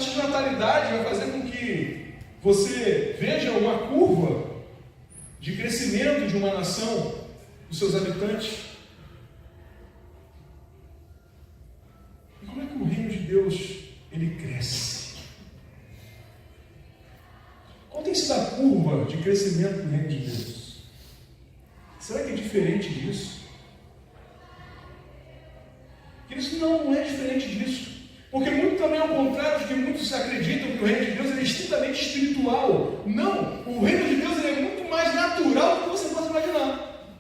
taxa de natalidade vai fazer com que você veja uma curva de crescimento de uma nação, dos seus habitantes. E como é que o reino de Deus, ele cresce? Qual tem sido a curva de crescimento do reino de Deus? Será que é diferente disso? Isso não é diferente disso. Porque muito também ao contrário de que muitos acreditam que o reino de Deus é estritamente espiritual. Não! O reino de Deus é muito mais natural do que você possa imaginar.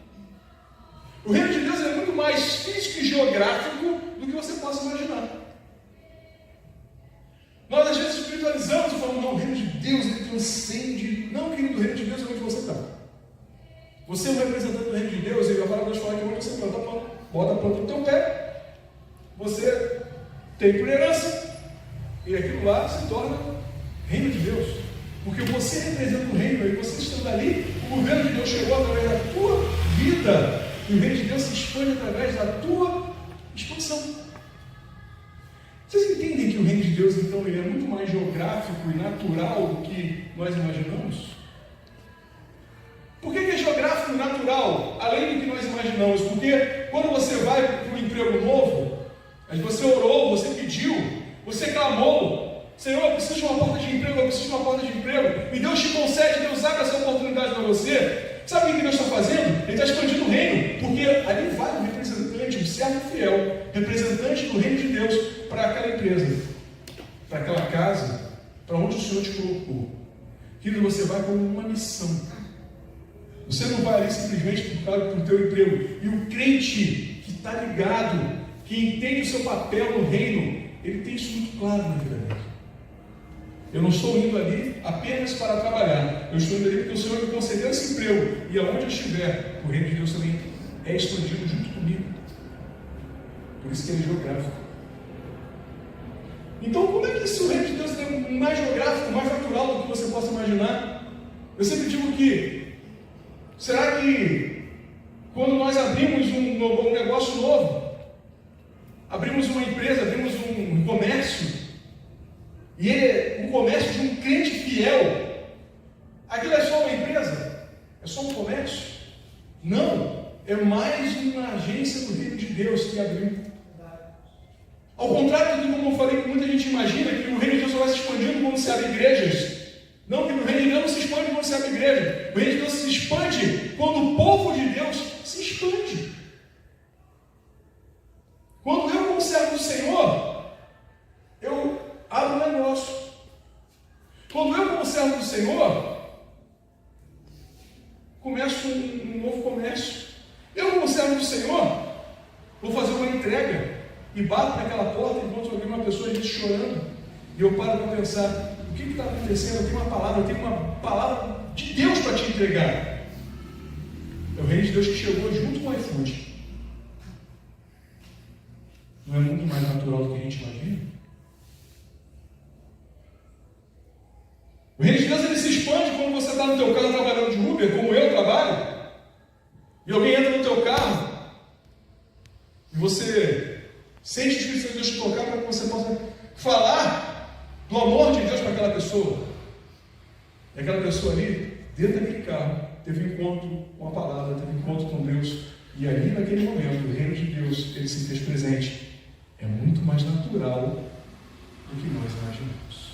O reino de Deus é muito mais físico e geográfico do que você possa imaginar. Nós às vezes espiritualizamos e falamos, não, o reino de Deus ele transcende. Não, querido, o reino de Deus é onde você está. Você é um representante do reino de Deus, e a palavra de Deus fala que onde você planta a planta, bota a planta no teu pé, você tem por herança, e aquilo lá se torna reino de Deus. Porque você representa o reino, e você estando ali, o governo de Deus chegou através da tua vida, e o reino de Deus se expande através da tua expansão. Vocês entendem que o reino de Deus, então, ele é muito mais geográfico e natural do que nós imaginamos? Por que é geográfico e natural, além do que nós imaginamos? Porque quando você vai para um emprego novo, você orou, você pediu, você clamou, Senhor, eu preciso de uma porta de emprego, eu preciso de uma porta de emprego, e Deus te concede, Deus abre essa oportunidade para você. Sabe o que Deus está fazendo? Ele está expandindo o reino, porque ali vai um representante, um servo fiel, representante do reino de Deus para aquela empresa, para aquela casa, para onde o Senhor te colocou. Querido, você vai com uma missão. Você não vai ali simplesmente por causa do teu emprego. E o crente que está ligado, que entende o seu papel no reino, ele tem isso muito claro na vida dele. Eu não estou indo ali apenas para trabalhar. Eu estou indo ali porque o Senhor me concedeu esse emprego. E aonde eu estiver, o reino de Deus também é expandido junto comigo. Por isso que ele é geográfico. Então, como é que esse reino de Deus é mais geográfico, mais natural do que você possa imaginar? Eu sempre digo que, será que quando nós abrimos um negócio novo, abrimos uma empresa, abrimos um comércio, e é um comércio de um crente fiel, aquilo é só uma empresa? É só um comércio? Não, é mais uma agência do reino de Deus que abriu. Ao contrário do que, como eu falei, que muita gente imagina que o reino de Deus só vai se expandindo quando se abre igrejas. Não, que o reino de Deus não se expande quando se abre igreja. O reino de Deus se expande quando o povo de Deus se expande. Quando eu, como servo do Senhor, eu abro um negócio. Quando eu, como servo do Senhor, começo um novo comércio. Eu, como servo do Senhor, vou fazer uma entrega e bato naquela porta enquanto eu vejo uma pessoa chorando. E eu paro para pensar, o que está acontecendo? Eu tenho uma palavra de Deus para te entregar. É o reino de Deus que chegou junto com o iFood. Não é muito mais natural do que a gente imagina? O reino de Deus ele se expande quando você está no teu carro trabalhando de Uber, como eu trabalho, e alguém entra no teu carro, e você sente o Espírito de Deus te tocar para que você possa falar do amor de Deus para aquela pessoa. E aquela pessoa ali, dentro daquele carro, teve um encontro com a palavra, teve um encontro com Deus, e ali naquele momento, o reino de Deus, ele se fez presente. É muito mais natural do que nós imaginamos.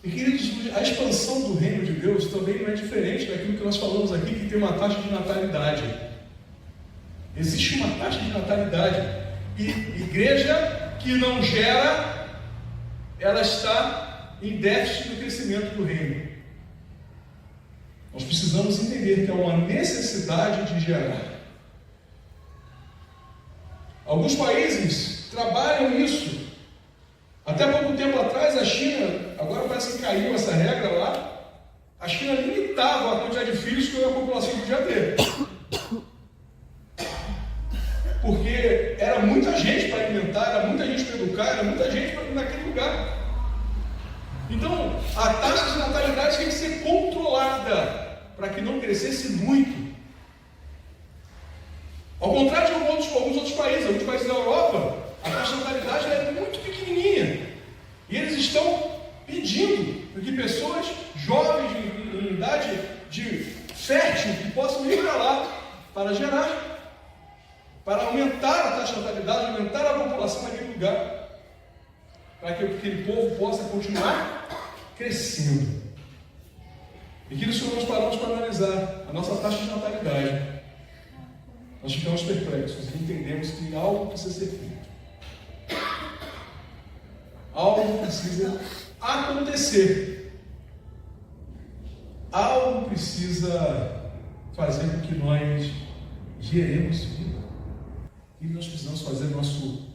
E queridos, a expansão do reino de Deus também não é diferente daquilo que nós falamos aqui, que tem uma taxa de natalidade. Existe uma taxa de natalidade. E igreja que não gera, ela está em déficit do crescimento do reino. Nós precisamos entender que há uma necessidade de gerar. Alguns países trabalham isso. Até pouco tempo atrás, a China, agora parece que caiu essa regra lá, a China limitava a quantidade de filhos que a população podia ter. Porque era muita gente para alimentar, era muita gente para educar, era muita gente naquele lugar. Então, a taxa de natalidade tem que ser controlada para que não crescesse muito. Ao contrário de alguns outros países da Europa, a taxa de taxa de natalidade é muito pequenininha. E eles estão pedindo que pessoas jovens em idade de fértil que possam ir para lá para gerar, para aumentar a taxa de natalidade, aumentar a população naquele lugar, para que aquele povo possa continuar crescendo. E que isso nós paramos para analisar a nossa taxa de natalidade. Nós ficamos perplexos e entendemos que algo precisa ser feito. Algo precisa acontecer. Algo precisa fazer com que nós geremos vida. E nós precisamos fazer nosso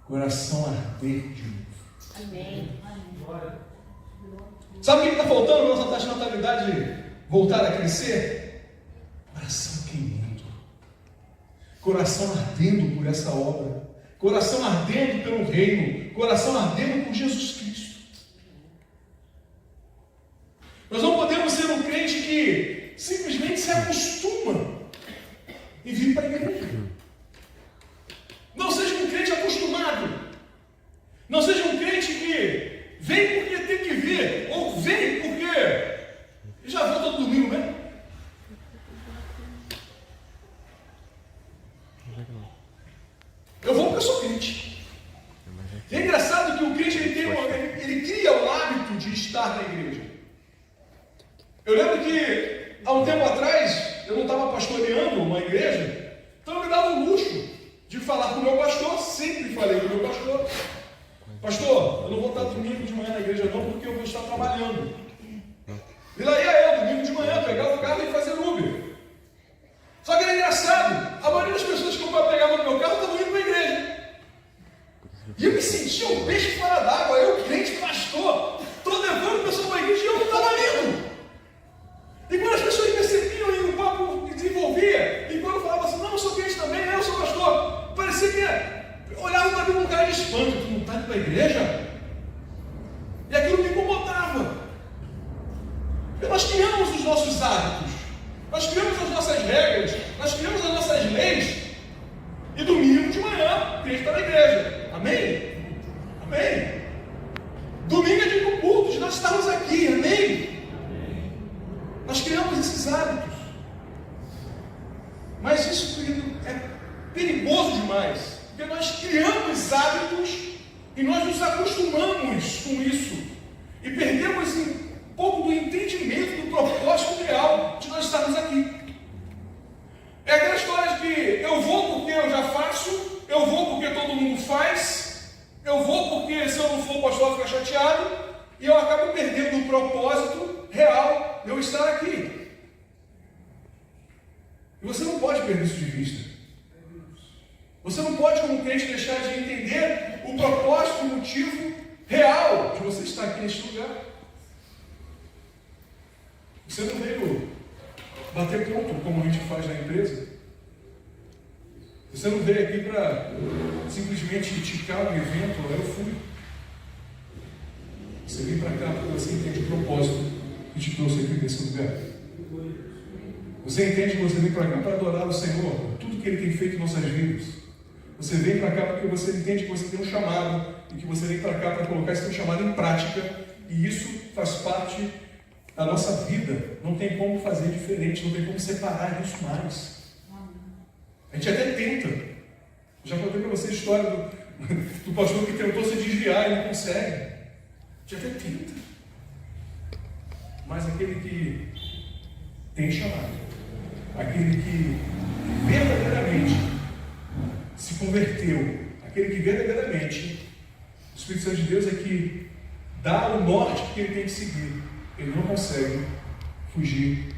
coração arder de novo. Amém. Sabe o que está faltando para a nossa taxa de natalidade voltar a crescer? Coração queimando. Coração ardendo por essa obra. Coração ardendo pelo reino. Coração ardendo por Jesus Cristo. Nós não podemos ser um crente que simplesmente se acostuma e vir para a igreja. Não seja um crente acostumado. Não seja um crente que vem porque tem que vir, ou vem porque já volta todo domingo, né? Eu vou porque eu sou crente. É engraçado que o crente ele cria o hábito de estar na igreja. Eu lembro que há um tempo atrás eu não estava pastoreando uma igreja, então eu me dava o luxo de falar com o meu pastor, sempre falei com o meu pastor: pastor, eu não vou estar domingo de manhã na igreja não, porque eu vou estar trabalhando. E lá ia eu, domingo de manhã, pegar o carro e fazer Uber. Só que era engraçado, a maioria das pessoas que eu pegava no meu carro estavam indo para a igreja. E eu me sentia um peixe fora d'água, eu, crente, pastor, estou levando pessoas para a igreja e eu não estava indo. E quando as pessoas percebiam e o papo desenvolvia, e quando eu falava assim: não, eu sou crente também, eu sou pastor, parecia que olhava para mim com um cara de espanto: tu não está indo para a igreja? E aquilo me incomodava. Porque nós criamos os nossos hábitos, nós criamos as nossas regras, nós criamos as nossas leis, e domingo de manhã, o crente está na igreja. Amém? Amém? Domingo é dia do culto, de nós estamos aqui. Amém? Nós criamos esses hábitos. Mas isso, querido, é perigoso demais. Porque nós criamos hábitos e nós nos acostumamos com isso. E perdemos um pouco do entendimento do propósito real de nós estarmos aqui. É aquela história de que eu vou porque eu já faço, eu vou porque todo mundo faz, eu vou porque se eu não for o pastor fica chateado, e eu acabo perdendo o propósito real de eu estar aqui. E você não pode perder isso de vista. Você não pode, como crente, deixar de entender o propósito, o motivo real de você estar aqui neste lugar. Você não veio bater ponto como a gente faz na empresa. Você não veio aqui para simplesmente ticar um evento, eu fui. Você veio para cá porque você entende o propósito que te trouxe aqui nesse lugar. Você entende que você vem para cá para adorar o Senhor, tudo que Ele tem feito em nossas vidas. Você vem para cá porque você entende que você tem um chamado e que você vem para cá para colocar esse chamado em prática, e isso faz parte da nossa vida. Não tem como fazer diferente, não tem como separar isso mais. A gente até tenta. Eu já contei para você a história do pastor que tentou se desviar e não consegue. A gente até tenta. Mas aquele que tem chamado, aquele que verdadeiramente se converteu, aquele que verdadeiramente o Espírito Santo de Deus é que dá o norte que ele tem que seguir, ele não consegue fugir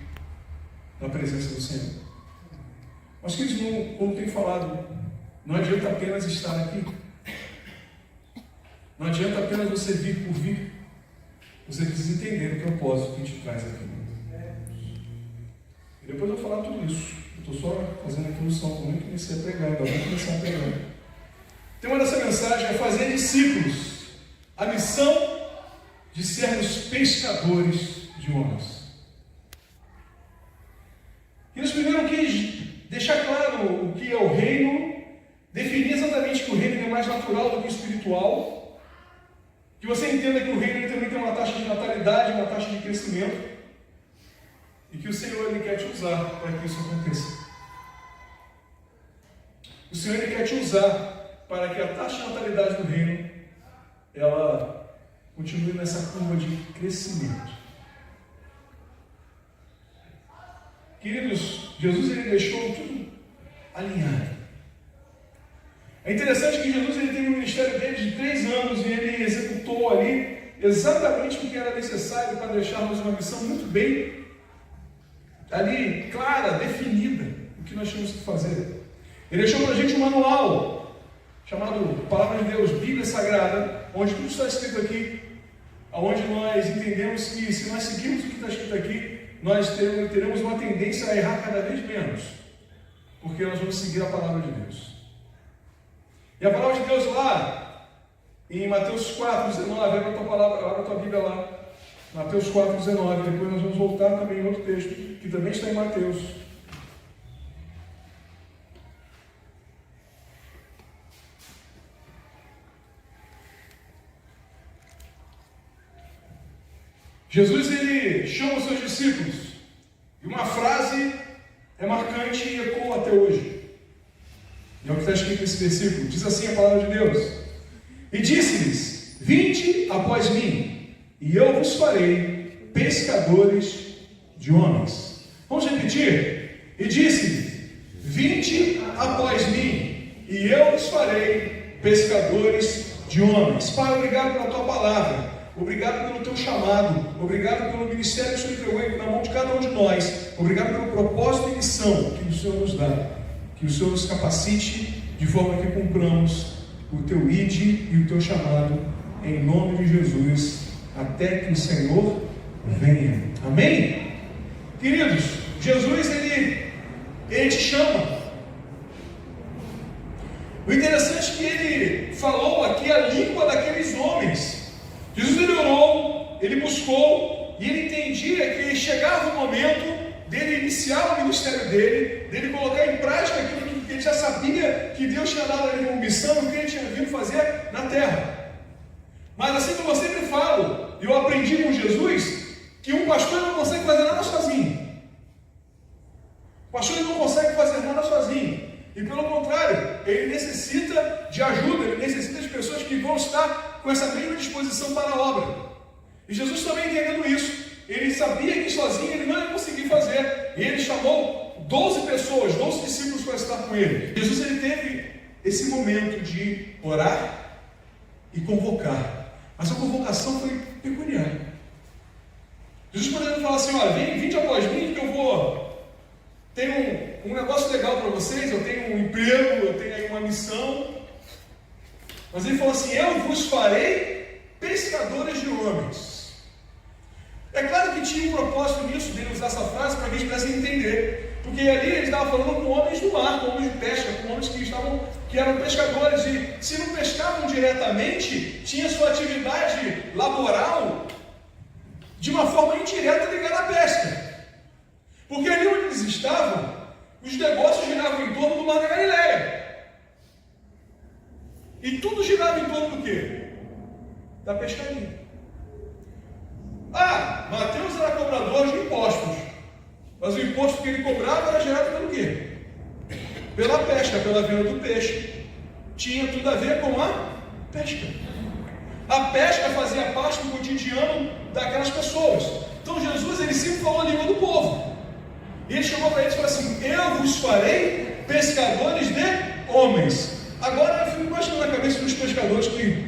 da presença do Senhor. Mas, queridos, como tem falado, não adianta apenas estar aqui, não adianta apenas você vir por vir, você precisa entender o propósito que te traz aqui. E depois eu vou falar tudo isso. Eu estou só fazendo a introdução, como eu comecei a pregar, ainda vou começar a pregar. O tema dessa mensagem é fazer discípulos, a missão de sermos pescadores de homens. E nós primeiro quis deixar claro o que é o reino, definir exatamente que o reino é mais natural do que espiritual, que você entenda que o reino também tem uma taxa de natalidade, uma taxa de crescimento, e que o Senhor Ele quer te usar para que isso aconteça. O Senhor Ele quer te usar para que a taxa de natalidade do reino ela continue nessa curva de crescimento. Queridos, Jesus Ele deixou tudo alinhado. É interessante que Jesus ele teve um ministério dele de 3 anos e ele executou ali exatamente o que era necessário para deixarmos uma missão muito bem ali, clara, definida, o que nós tínhamos que fazer. Ele deixou para a gente um manual chamado Palavra de Deus, Bíblia Sagrada, onde tudo está escrito aqui, onde nós entendemos que se nós seguirmos o que está escrito aqui, nós teremos uma tendência a errar cada vez menos, porque nós vamos seguir a Palavra de Deus. E a Palavra de Deus lá, em Mateus 4:19, abre a tua Bíblia lá, Mateus 4:19, depois nós vamos voltar também em outro texto, que também está em Mateus. Jesus ele chama os seus discípulos e uma frase é marcante e ecoa até hoje. E é o que está escrito nesse versículo. Diz assim a palavra de Deus: e disse-lhes: vinde após mim, e eu vos farei pescadores de homens. Vamos repetir? E disse-lhes: vinde após mim, e eu vos farei pescadores de homens. Pai, obrigado pela tua palavra. Obrigado pelo teu chamado, obrigado pelo ministério que o Senhor entregou na mão de cada um de nós, obrigado pelo propósito e missão que o Senhor nos dá, que o Senhor nos capacite de forma que cumpramos o teu ide e o teu chamado, em nome de Jesus, até que o Senhor venha. Amém? Queridos, Jesus ele te chama. O interessante é que ele falou aqui a língua daqueles homens. Jesus ele orou, ele buscou, e ele entendia que chegava o momento dele iniciar o ministério dele colocar em prática aquilo que ele já sabia que Deus tinha dado a ele como missão e o que ele tinha vindo fazer na terra. Mas assim como eu sempre falo, eu aprendi com Jesus, que um pastor não consegue fazer nada sozinho. O pastor não consegue fazer nada sozinho. E pelo contrário, ele necessita de ajuda, ele necessita de pessoas que vão estar com essa mesma disposição para a obra. E Jesus também entendendo isso, ele sabia que sozinho ele não ia conseguir fazer, e ele chamou 12 pessoas, 12 discípulos para estar com ele. Jesus ele teve esse momento de orar e convocar, mas a convocação foi peculiar. Jesus poderia falar assim: olha, vinde após mim que eu vou ter um negócio legal para vocês, eu tenho um emprego, eu tenho aí uma missão. Mas ele falou assim: eu vos farei pescadores de homens. É claro que tinha um propósito nisso, dele usar essa frase para que a gente pudesse entender. Porque ali ele estava falando com homens do mar, com homens de pesca, com homens que eram pescadores. E se não pescavam diretamente, tinha sua atividade laboral de uma forma indireta ligada à pesca. Porque ali onde eles estavam, os negócios giravam em torno do Mar da Galileia. E tudo girava em torno do quê? Da pescaria. Mateus era cobrador de impostos. Mas o imposto que ele cobrava era gerado pelo quê? Pela pesca, pela venda do peixe. Tinha tudo a ver com a pesca. A pesca fazia parte do cotidiano daquelas pessoas. Então Jesus ele sempre falou a língua do povo. E ele chegou para eles e falou assim: eu vos farei pescadores de homens. Agora eu fico imaginando na cabeça dos pescadores que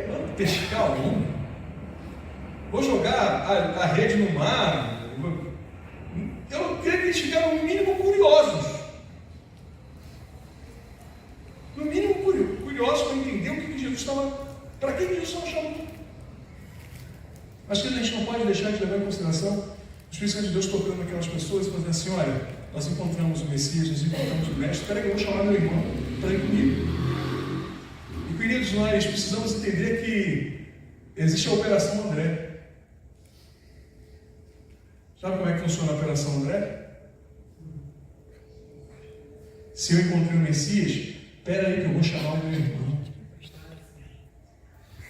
vamos pescar o homem? Vou jogar a rede no mar? Eu creio que eles ficaram no mínimo curiosos. No mínimo curiosos para entender o que Jesus estava, para que Jesus estava chamando. Mas que a gente não pode deixar de levar em consideração o Espírito Santo de Deus tocando aquelas pessoas e fazendo assim: olha, nós encontramos o Messias, nós encontramos o Mestre, espera que eu vou chamar meu irmão para ir comigo. E queridos, nós precisamos entender que existe a Operação André. Sabe como é que funciona a Operação André? Se eu encontrei o Messias, espera aí que eu vou chamar o meu irmão.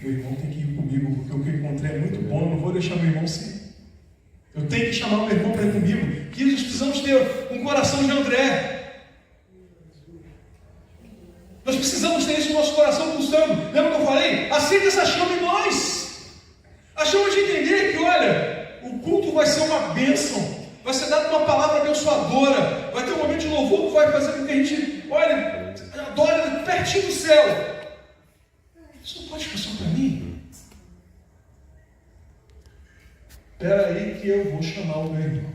meu irmão tem que ir comigo, porque o que eu encontrei é muito bom, eu não vou deixar meu irmão sem. Eu tenho que chamar o meu irmão para ir comigo. Que nós precisamos ter um coração de André. Nós precisamos ter isso no nosso coração pulsando. Lembra que eu falei? Aceita essa chama em nós. A chama de entender que, olha, o culto vai ser uma bênção. Vai ser dada uma palavra abençoadora. Vai ter um momento de louvor que vai fazer com que a gente, olha, adore pertinho do céu. Isso não pode ficar só para mim. Espera aí que eu vou chamar o meu irmão.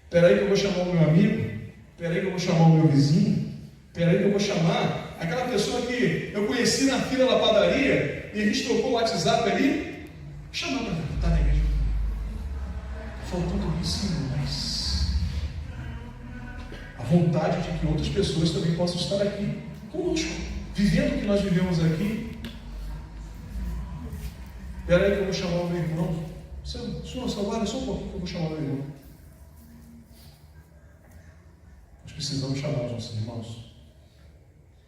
Espera aí que eu vou chamar o meu amigo. Espera aí que eu vou chamar o meu vizinho. Espera aí que eu vou chamar aquela pessoa que eu conheci na fila da padaria e a gente trocou o WhatsApp ali. Chamar para estar na igreja. Faltando isso, mas a vontade de que outras pessoas também possam estar aqui conosco, vivendo o que nós vivemos aqui. Espera aí que eu vou chamar o meu irmão. Senhor, salvar, só um pouquinho que eu vou chamar o meu irmão. Nós precisamos chamar os nossos irmãos.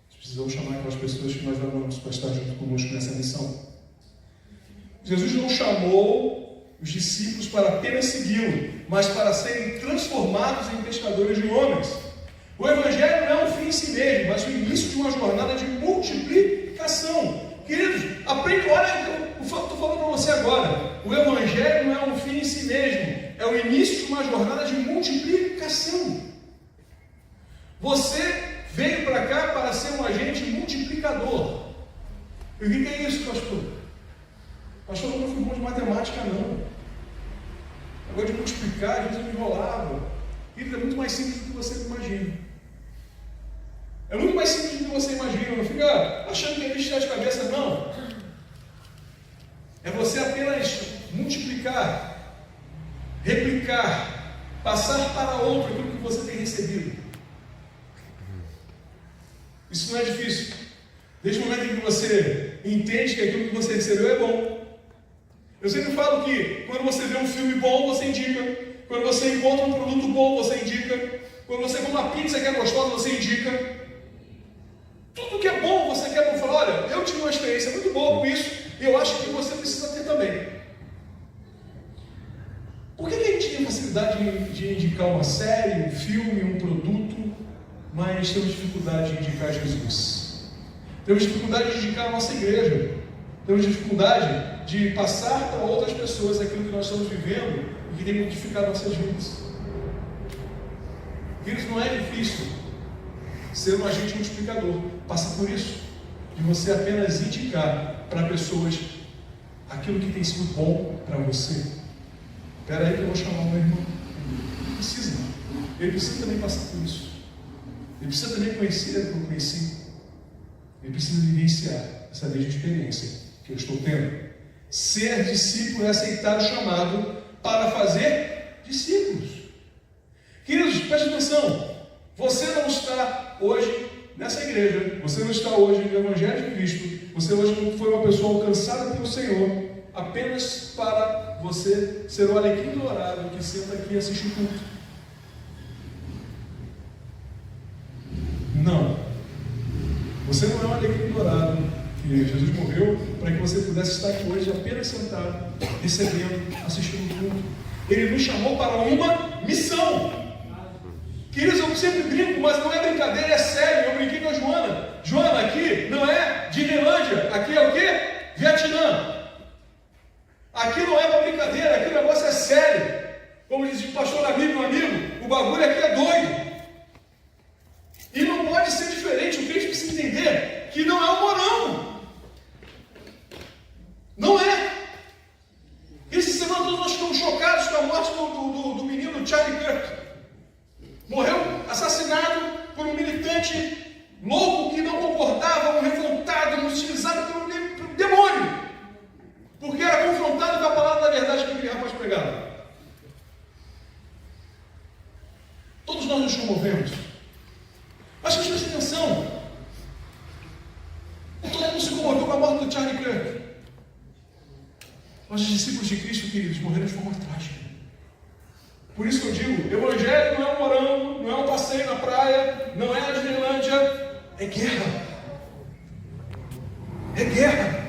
Nós precisamos chamar aquelas pessoas que nós amamos para estar junto conosco nessa missão. Jesus não chamou os discípulos para apenas segui-lo, mas para serem transformados em pescadores de homens. O Evangelho não é um fim em si mesmo, mas o início de uma jornada de multiplicação. Queridos, aprende, olha, eu estou falando para você agora. O Evangelho não é um fim em si mesmo, é o início de uma jornada de multiplicação. Você veio para cá para ser um agente multiplicador. E o que é isso, pastor? Pastor, eu não fui bom de matemática, não. Agora de multiplicar, às vezes eu me enrolava. Isso é muito mais simples do que você imagina. É muito mais simples do que você imagina. Não fica achando que a gente está de cabeça, não. É você apenas multiplicar, replicar, passar para outro aquilo que você tem recebido. Isso não é difícil. Desde o momento em que você entende que aquilo que você recebeu é bom. Eu sempre falo que quando você vê um filme bom, você indica. Quando você encontra um produto bom, você indica. Quando você come uma pizza que é gostosa, você indica. Tudo que é bom, você quer falar, olha, eu tive uma experiência muito boa com isso e eu acho que você precisa ter também. Por que a gente tem facilidade de indicar uma série, um filme, um produto, mas temos dificuldade de indicar Jesus? Temos dificuldade de indicar a nossa igreja. Temos dificuldade de passar para outras pessoas aquilo que nós estamos vivendo e que tem modificado nossas vidas. Queridos, não é difícil ser um agente multiplicador. Passa por isso, de você apenas indicar para pessoas aquilo que tem sido bom para você. Espera aí que eu vou chamar o meu irmão. Precisa. Ele precisa também passar por isso. Ele precisa também conhecer o que eu conheci. Ele precisa vivenciar essa mesma experiência que eu estou tendo. Ser discípulo é aceitar o chamado para fazer discípulos. Queridos, preste atenção. Você não está hoje nessa igreja. Você não está hoje no Evangelho de Cristo. Você hoje não foi uma pessoa alcançada pelo Senhor apenas para você ser o alecrim dourado que senta aqui e assiste o culto. Não. Você não é um alecrim dourado que Jesus morreu para que você pudesse estar aqui hoje apenas sentado, recebendo, assistindo o culto. Ele nos chamou para uma missão. Queridos, eu sempre brinco, mas não é brincadeira, é sério. Eu brinquei com a Joana. Joana, aqui não é Disneylândia, aqui é o quê? Vietnã. Aqui não é para brincadeira, aqui o negócio é sério. Como diz o pastor amigo, meu amigo, o bagulho aqui é doido. E não pode ser diferente. O crente precisa entender que não é um morango. Não é. Essa semana todos nós ficamos chocados com a morte do menino Charlie Kirk. Morreu assassinado por um militante louco que não concordava, um revoltado, um utilizado pelo demônio. Porque era confrontado com a palavra da verdade que aquele rapaz pregava. Todos nós nos comovemos. Mas preste atenção. Todo mundo se comoveu com a morte do Charlie Kirk. Mas os discípulos de Cristo, queridos, morreram de forma trágica. Por isso que eu digo, Evangelho não é um morango, não é um passeio na praia, não é a Disneylândia, é guerra. É guerra.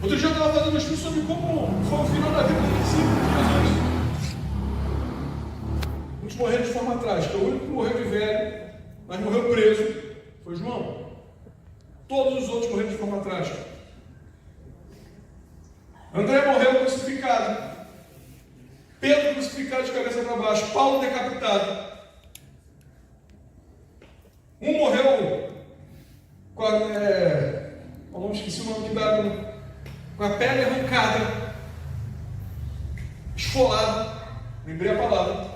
Outro dia eu estava fazendo um estudo sobre como foi o final da vida do discípulo de Jesus. Muitos morreram de forma trágica. O único que morreu de velho, mas morreu preso, foi João. Todos os outros morreram de forma trágica. André morreu crucificado. Pedro crucificado de cabeça para baixo. Paulo decapitado. Um morreu com a... esqueci o nome que dá, com a pele arrancada, esfolado. Lembrei a palavra.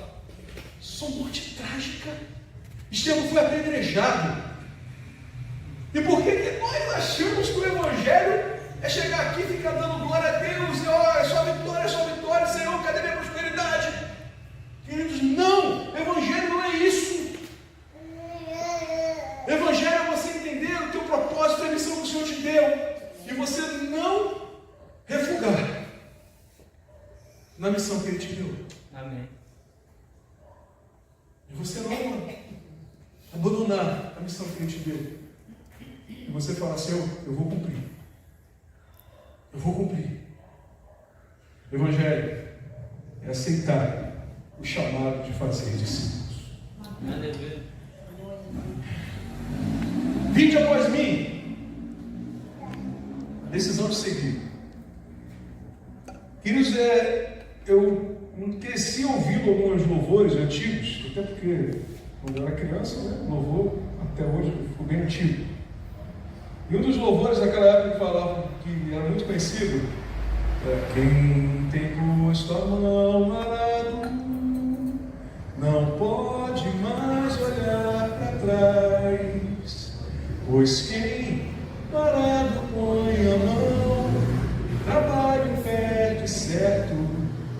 Só morte trágica. Estevão foi apedrejado. E por que nós achamos que o Evangelho é chegar aqui e ficar dando glória a Deus, e é só vitória, Senhor, cadê minha prosperidade? Queridos, não, Evangelho não é isso. Evangelho é você entender o teu propósito, a missão que o Senhor te deu, e você não refugar na missão que Ele te deu. Amém. E você não abandonar a missão que Ele te deu. E você fala, Senhor, eu vou cumprir. Eu vou cumprir. Evangelho é aceitar o chamado de fazer discípulos. Vinde após mim. A decisão de seguir. Queridos, eu cresci ouvindo alguns louvores antigos, até porque quando eu era criança, louvor até hoje ficou bem antigo. E um dos louvores daquela época que falavam, que era muito conhecido, é: quem tem posto a mão arado não pode mais olhar para trás, pois quem parado põe a mão, trabalho pé de certo,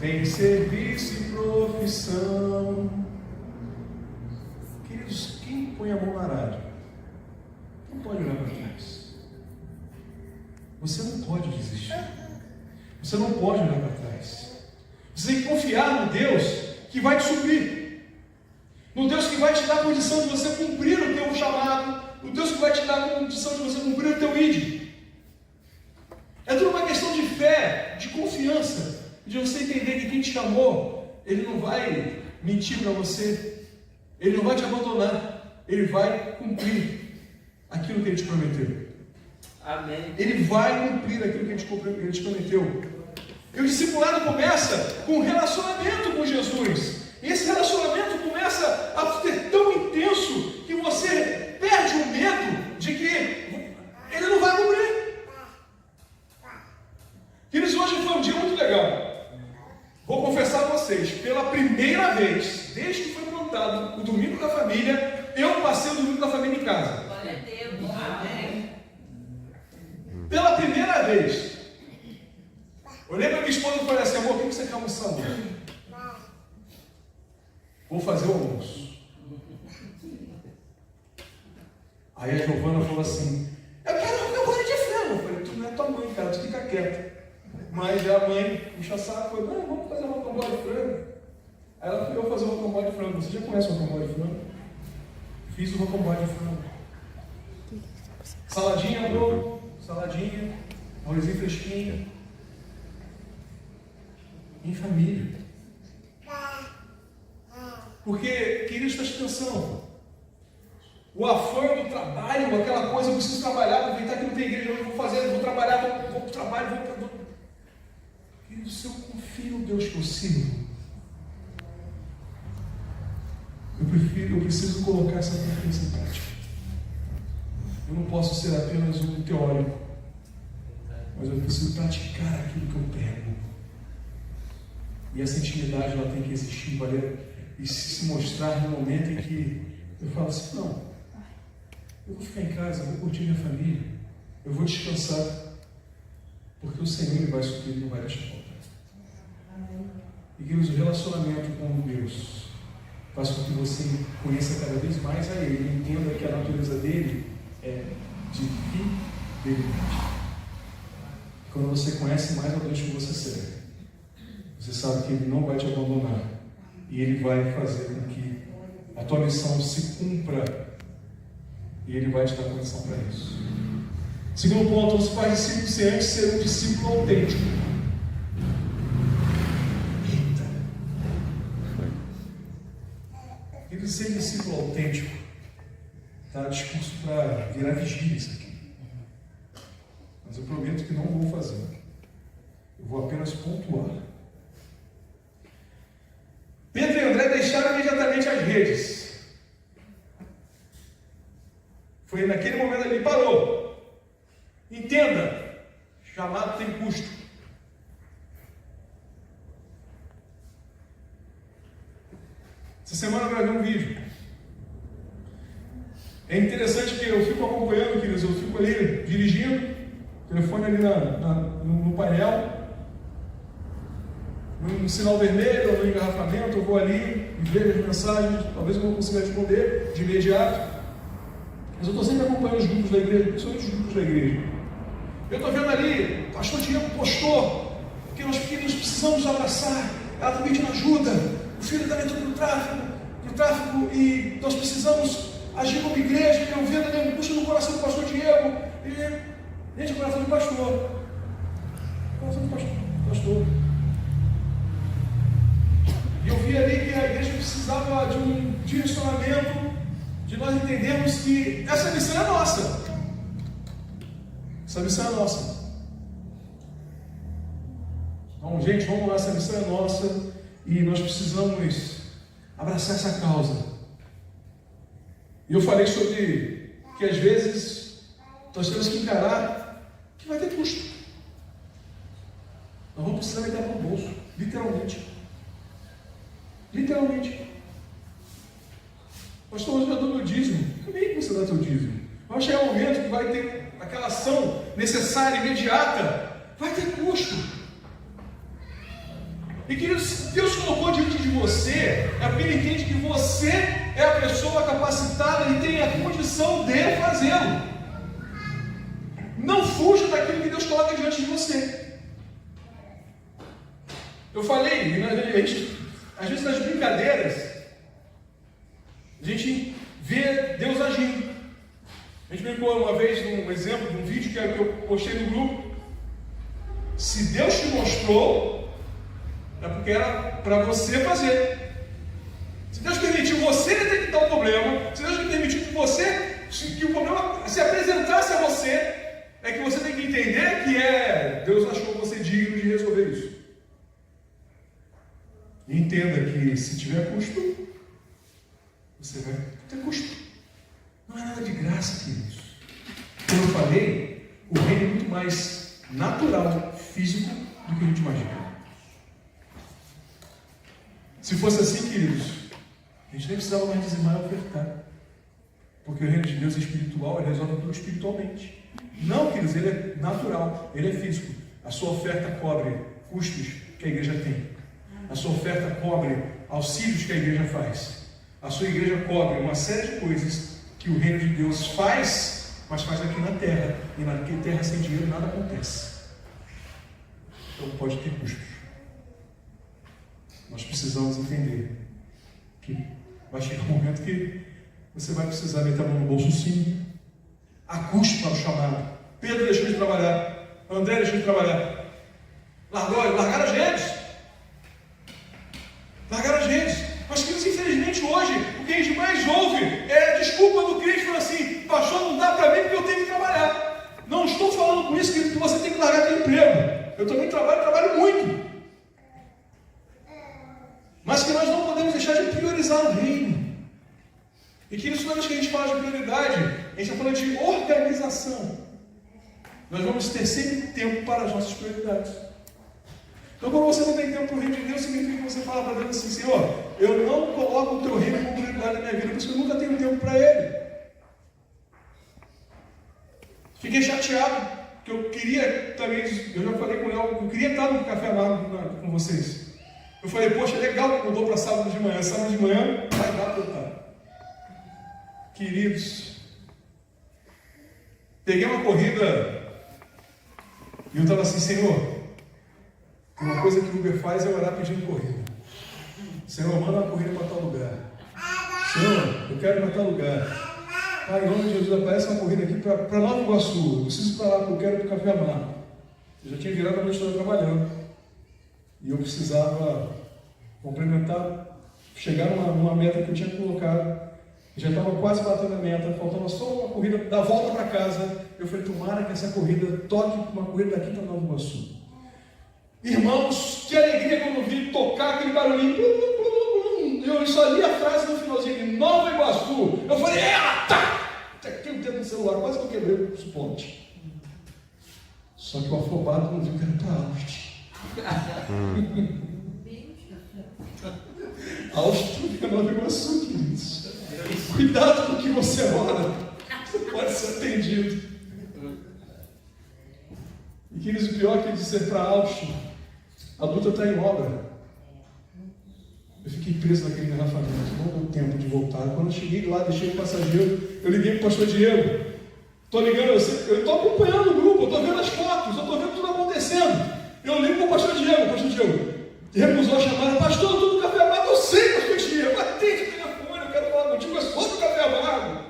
tem serviço e profissão. Queridos, quem põe a mão no arado não pode olhar para trás. Você não pode desistir. Você não pode olhar para trás. Você tem que confiar no Deus que vai te suprir. No Deus que vai te dar a condição de você cumprir o teu chamado. No Deus que vai te dar a condição de você cumprir o teu ID. É tudo uma questão de fé, de confiança, de você entender que quem te chamou, Ele não vai mentir para você. Ele não vai te abandonar. Ele vai cumprir aquilo que Ele te prometeu. Amém. Ele vai cumprir aquilo que Ele te prometeu. E o discipulado começa com um relacionamento com Jesus. E esse relacionamento começa a ser tão intenso que você perde o medo de que Ele não vai cumprir. Queridos, hoje foi um dia muito legal. Vou confessar a vocês, pela primeira vez, desde que foi plantado o Domingo da Família, eu passei o Domingo da Família em casa. Glória a Deus. Amém. Pela primeira vez. Olhei para minha esposa e falei assim: amor, o que você quer almoçar hoje? Vou fazer o almoço. Aí a Giovana falou assim: eu quero um hambúrguer de frango. Eu falei: tu não é tua mãe, cara, tu fica quieto. Mas a mãe puxa saco, falou: não, vamos fazer uma rocambole de frango. Aí ela foi fazer uma rocambole de frango. Você já conhece o rocambole de frango? Fiz o rocambole de frango. Saladinha, amor. Saladinha, arrozinho fresquinho, em família. Porque, queridos, preste atenção, o afã do trabalho, aquela coisa, eu preciso trabalhar, aproveitar que não tem igreja, eu vou fazer, vou trabalhar, vou para o trabalho, vou para... Queridos, se eu confio no Deus que eu sirvo, eu preciso colocar essa confiança em prática. Eu não posso ser apenas um teórico, mas eu preciso praticar aquilo que eu prego. E essa intimidade ela tem que existir, valer, e se mostrar no momento em que eu falo assim: não, eu vou ficar em casa, eu vou curtir minha família, eu vou descansar, porque o Senhor Ele vai suprir, Ele não vai deixar faltar. E que o relacionamento com Deus faz com que você conheça cada vez mais a Ele, entenda que a natureza dele é de fidelidade. Quando você conhece mais a Deus que você serve, você sabe que Ele não vai te abandonar e Ele vai fazer com que a tua missão se cumpra e Ele vai te dar condição para isso. Segundo ponto, não se faz discípulo sem antes ser um discípulo autêntico. Eita! Querido, ser discípulo autêntico está discurso para virar vigília isso aqui. Mas eu prometo que não vou fazer. Eu vou apenas pontuar. Pedro e André deixaram imediatamente as redes. Foi naquele momento ali, parou. Entenda, chamado tem custo. Essa semana eu gravei um vídeo. É interessante que eu fico acompanhando, queridos, eu fico ali dirigindo, telefone ali no painel, no sinal vermelho, no engarrafamento, eu vou ali e vejo as mensagens, talvez eu não consiga responder de imediato. Mas eu estou sempre acompanhando os grupos da igreja, principalmente os grupos da igreja. Eu estou vendo ali, o pastor Diego postou, que nós precisamos abraçar, ela também te ajuda, o filho está dentro do tráfico, e nós precisamos agir como igreja. Eu vendo ali, puxa no coração do pastor Diego, e gente, o coração do pastor. Coração do pastor. E eu vi ali que a igreja precisava de um direcionamento, de nós entendermos que essa missão é nossa. Essa missão é nossa. Então, gente, vamos lá, essa missão é nossa e nós precisamos abraçar essa causa. E eu falei sobre que às vezes nós temos que encarar que vai ter custo. Nós vamos precisar meter a mão no bolso, literalmente. Literalmente. Pastor, hoje eu dou meu dízimo. Como é que você dá teu dízimo? Vai chegar um momento que vai ter aquela ação necessária, imediata. Vai ter custo. E queridos, se Deus colocou diante de você, é porque Ele entende que você é a pessoa capacitada e tem a condição de fazê-lo. Não fuja daquilo que Deus coloca diante de você. Eu falei, às vezes nas brincadeiras, a gente vê Deus agindo. A gente brincou uma vez num exemplo de um vídeo que eu postei no grupo. Se Deus te mostrou, é porque era para você fazer. Se Deus permitiu você detectar o problema, se Deus permitiu que o problema se apresentasse a você, é que você tem que entender que Deus achou você digno de resolver isso. E entenda que se tiver custo, você vai ter custo. Não é nada de graça, queridos. Como eu falei, o reino é muito mais natural, físico, do que a gente imagina. Se fosse assim, queridos, a gente nem precisava mais dizimar e ofertar. Porque o reino de Deus é espiritual, ele resolve tudo espiritualmente. Não, queridos, ele é natural, ele é físico. A sua oferta cobre custos que a igreja tem. A sua oferta cobre auxílios que a igreja faz. A sua igreja cobre uma série de coisas que o reino de Deus faz, mas faz aqui na terra. E na terra sem dinheiro nada acontece. Então pode ter custos. Nós precisamos entender que vai chegar um momento que você vai precisar meter a mão no bolso, sim. Há custo para o chamado. Pedro deixou de trabalhar. André deixou de trabalhar. Largaram as redes. Largaram as redes. Mas, queridos, infelizmente hoje, o que a gente mais ouve é a desculpa do crente falando assim: pastor, não dá para mim porque eu tenho que trabalhar. Não estou falando com isso, querido, que você tem que largar teu emprego. Eu também trabalho muito. Mas que nós não podemos deixar de priorizar o reino. E que isso, toda vez que a gente fala de prioridade, a gente está falando de organização. Nós vamos ter sempre tempo para as nossas prioridades. Então, quando você não tem tempo para o reino de Deus, significa que você fala para Deus assim: Senhor, eu não coloco o teu reino como prioridade na minha vida, por isso que eu nunca tenho tempo para ele. Fiquei chateado, porque eu queria também, eu já falei com o Léo, eu queria estar no café amargo com vocês. Eu falei, poxa, é legal que mudou para sábado de manhã. Sábado de manhã vai dar para eu estar. Queridos, peguei uma corrida e eu estava assim: Senhor, uma coisa que o Uber faz é orar pedindo corrida. Senhor, manda uma corrida para tal lugar. Senhor, eu quero ir para tal lugar. Pai, em nome de Jesus, aparece uma corrida aqui para Nova Iguaçu. Eu preciso ir para lá, porque eu quero ir para o Café Amargo. Eu já tinha virado a noite toda trabalhando. E eu precisava complementar, chegar numa meta que eu tinha colocado. Eu já estava quase batendo a meta, faltava só uma corrida da volta para casa. Eu falei, tomara que essa corrida toque uma corrida daqui para Nova Iguaçu. Irmãos, que alegria quando eu vi tocar aquele barulhinho. Eu só li a frase no finalzinho, Nova Iguaçu. Eu falei, tá! Taquei o dedo no celular, quase que eu quebrei o suporte. Só que o afobado não viu que era para Austin. Austin é Nova Iguaçu, queridos. Cuidado com o que você ora. Você pode ser atendido. E queridos, o pior que ele disse para Austin, a luta está em obra. Eu fiquei preso naquele engarrafamento, não deu tempo de voltar. Quando eu cheguei lá, deixei o passageiro, eu liguei para o pastor Diego. Estou ligando, eu estou acompanhando o grupo, eu estou vendo as fotos, eu estou vendo tudo acontecendo. Eu ligo para o pastor Diego recusou a chamada, pastor, tudo do Café Amargo, eu sei, pastor Diego, atende o telefone, eu quero falar contigo, é só do Café Amargo.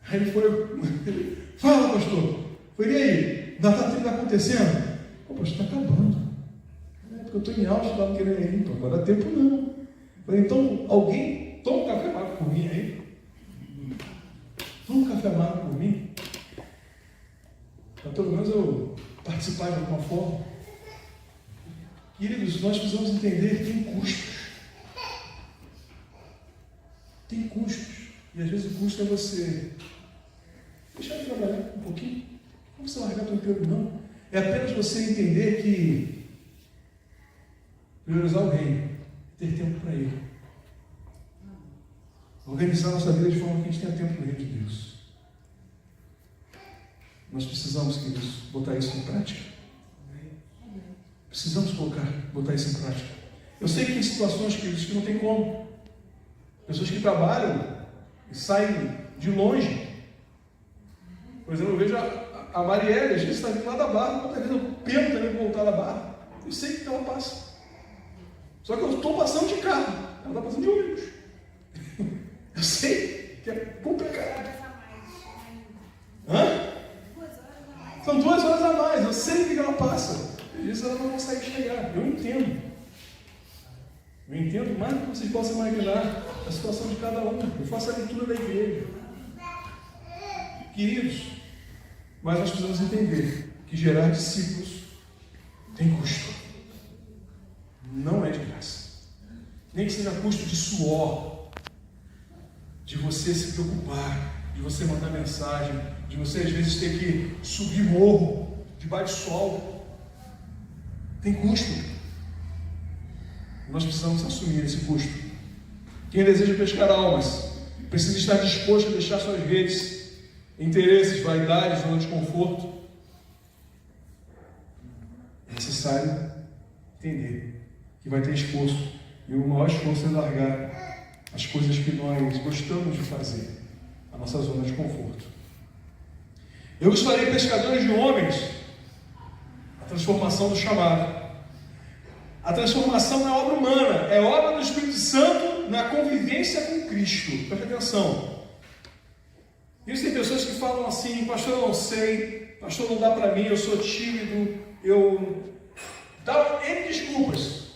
Aí ele foi, fala pastor, foi, e aí, ainda está acontecendo? Pô, pastor, está acabando. Porque eu estou em Austin, estava querendo ir, então agora dá tempo não. Falei, então, alguém toma um café amargo por mim aí? Toma um café amargo por mim? Para pelo menos eu participar de alguma forma. Queridos, nós precisamos entender que tem custos. Tem custos. E às vezes o custo é você deixar de trabalhar um pouquinho. Não precisa largar teu emprego, não. É apenas você entender que priorizar o reino, ter tempo para ele. Organizar nossa vida de forma que a gente tenha tempo no reino de Deus. Nós precisamos, queridos, botar isso em prática. Precisamos botar isso em prática. Eu sei que tem situações, queridos, que não tem como. Pessoas que trabalham e saem de longe. Por exemplo, eu vejo a Marielle, às vezes está vindo lá da Barra, muitas vezes eu pego também para voltar da Barra. Eu sei que ela passa. Só que eu estou passando de carro, ela está passando de ônibus. Eu sei que é complicado. Hã? São 2 horas a mais, eu sei o que ela passa. E isso ela não consegue chegar. Eu entendo. Eu entendo mais do que vocês possam imaginar a situação de cada um. Eu faço a leitura da igreja. Queridos, mas nós precisamos entender que gerar discípulos tem custo. Não é de graça. Nem que seja custo de suor, de você se preocupar, de você mandar mensagem, de você às vezes ter que subir morro, debaixo de sol. Tem custo. Nós precisamos assumir esse custo. Quem deseja pescar almas precisa estar disposto a deixar suas redes, interesses, vaidades, zona de conforto. É necessário entender que vai ter esforço, e o maior esforço é largar as coisas que nós gostamos de fazer, a nossa zona de conforto. Eu vos farei pescadores de homens. A transformação do chamado. A transformação não é obra humana, é obra do Espírito Santo na convivência com Cristo. Preste atenção. Existem pessoas que falam assim, pastor, eu não sei, pastor, não dá para mim, eu sou tímido, dá N desculpas.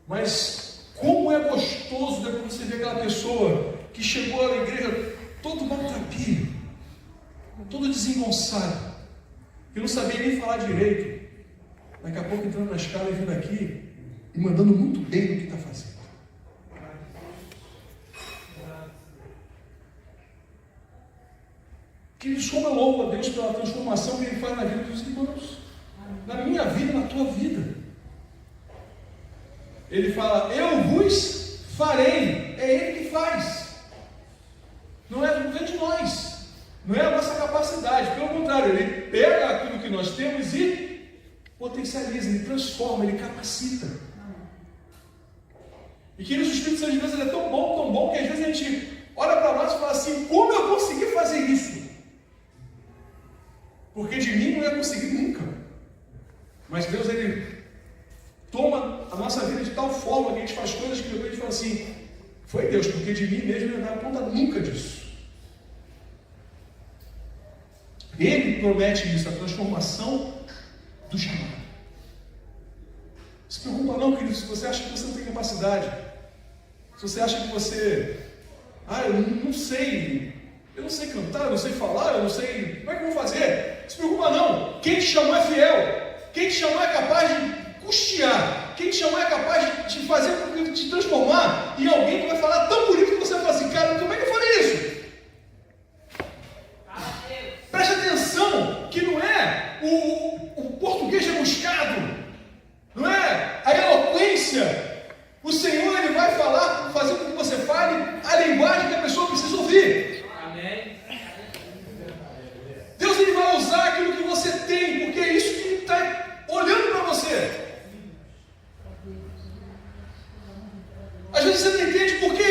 Mas como é gostoso depois você ver aquela pessoa que chegou à igreja todo maltrapilho, todo desengonçado, que não sabia nem falar direito. Daqui a pouco entrando na escala e vindo aqui e mandando muito bem no que está fazendo. Queridos, como eu louvo a Deus pela transformação que Ele faz na vida dos irmãos, na minha vida, na tua vida. Ele fala, eu vos farei, é Ele que faz, não vem de nós, não é a nossa capacidade, pelo contrário, Ele pega aquilo que nós temos e potencializa, Ele transforma, Ele capacita. E queridos, o Espírito Santo de Deus é tão bom, que às vezes a gente olha para nós e fala assim, como eu consegui fazer isso? Porque de mim não ia conseguir nunca. Mas Deus, Ele toma a nossa vida de tal forma que a gente faz coisas que depois a gente fala assim, Foi Deus, porque de mim mesmo eu não dá conta nunca disso. Ele promete isso, a transformação do chamado. Não se preocupa não, querido, se você acha que você não tem capacidade. Se você acha que você... eu não sei cantar, eu não sei falar, eu não sei... Como é que eu vou fazer? Não se preocupa não. Quem te chamou é fiel. Quem te chamou é capaz de custear. Quem te chamou é capaz de fazer, de te transformar em alguém que vai falar tão bonito que você vai falar assim, cara, como é que eu falei isso? Preste atenção que não é o português rebuscado, não é a eloquência. O Senhor, Ele vai falar, fazer com que você fale a linguagem que a pessoa precisa ouvir. Amém. Deus, Ele vai usar aquilo que você tem, porque é isso que Ele está olhando para você. Às vezes você não entende por que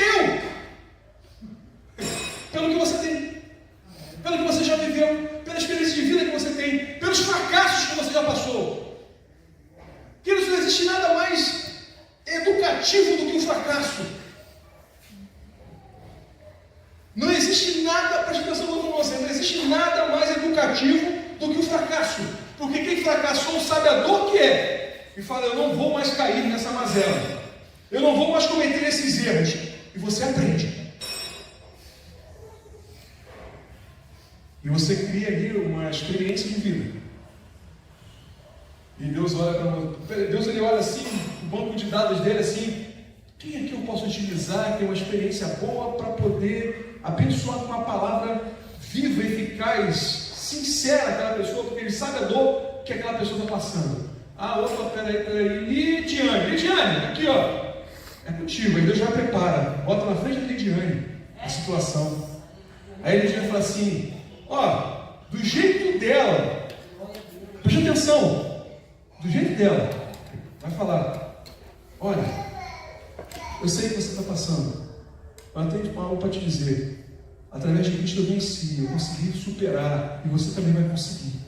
pelo que você tem, pelo que você já viveu, pela experiência de vida que você tem, pelos fracassos que você já passou. Queridos, não existe nada mais educativo do que o fracasso. Não existe nada, preste atenção com você, não existe nada mais educativo do que o fracasso. Porque quem fracassou sabe a dor que é. E fala, eu não vou mais cair nessa mazela. Eu não vou mais cometer esses erros. E você aprende. E você cria ali uma experiência de vida. E Deus olha para você. Deus, Ele olha assim, o banco de dados dele assim. Quem é que eu posso utilizar, que tem uma experiência boa para poder abençoar com uma palavra viva, eficaz, sincera aquela pessoa, porque Ele sabe a dor que aquela pessoa está passando. Opa, peraí, Lidiane, aqui ó. É contigo, aí Deus já prepara, bota na frente da Lidiane a situação. Aí a Lidiane fala assim, do jeito dela, preste atenção, do jeito dela, vai falar, olha, eu sei o que você está passando, mas eu tenho algo para te dizer, através de Cristo eu venci, eu consegui superar, e você também vai conseguir.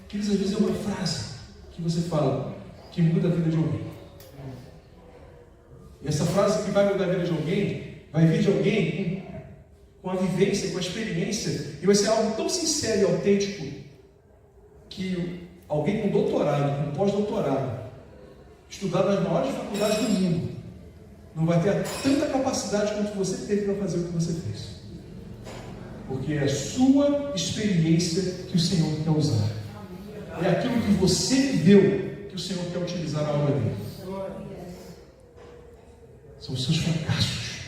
Queridos, às vezes é uma frase que você fala, que muda a vida de alguém. E essa frase que vai mudar a vida de alguém, vai vir de alguém com a vivência, com a experiência, e vai ser algo tão sincero e autêntico, que alguém com doutorado, com pós-doutorado, estudado nas maiores faculdades do mundo, não vai ter tanta capacidade quanto você teve para fazer o que você fez. Porque é a sua experiência que o Senhor quer usar. É aquilo que você viveu que o Senhor quer utilizar na obra dele. São os seus fracassos,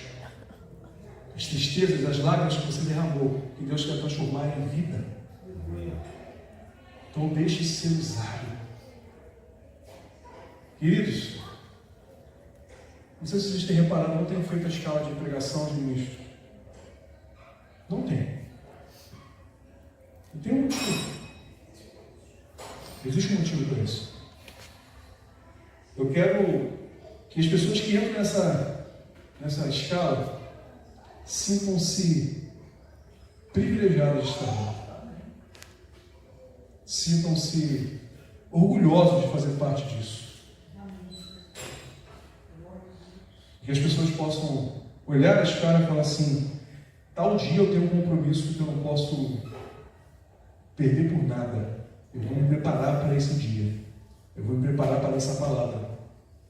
as tristezas, as lágrimas que você derramou, que Deus quer transformar em vida. Então deixe ser usado. Queridos, não sei se vocês têm reparado, não tenho feito a escala de pregação de ministro. Não tem. E tem um motivo. Existe um motivo para isso. Eu quero que as pessoas que entram nessa escala sintam-se privilegiadas de estar lá. Sintam-se orgulhosos de fazer parte disso. Que as pessoas possam olhar a escala e falar assim, tal dia eu tenho um compromisso que eu não posso perder por nada. Eu vou me preparar para esse dia. Eu vou me preparar para essa palavra.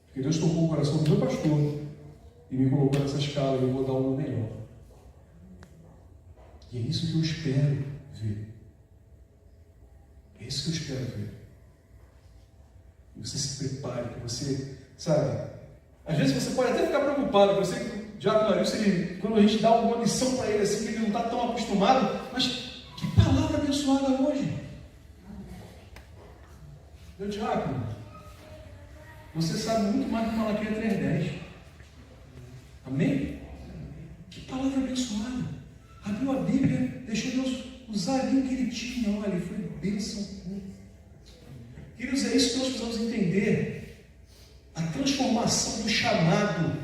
Porque Deus tocou o coração do meu pastor e me colocou nessa escala e eu vou dar o meu melhor. E é isso que eu espero ver. É isso que eu espero ver. Que você se prepare, que você, sabe? Às vezes você pode até ficar preocupado, eu sei que o Diácono Arilson, quando a gente dá alguma lição para ele assim, que ele não está tão acostumado, mas que palavra abençoada hoje. Meu diácono, você sabe muito mais do que Malaquias 3:10. Amém? Que palavra abençoada. Abriu a Bíblia, deixou Deus usar ali o que ele tinha. Olha, foi bênção. Queridos, é isso que nós precisamos entender. A transformação do chamado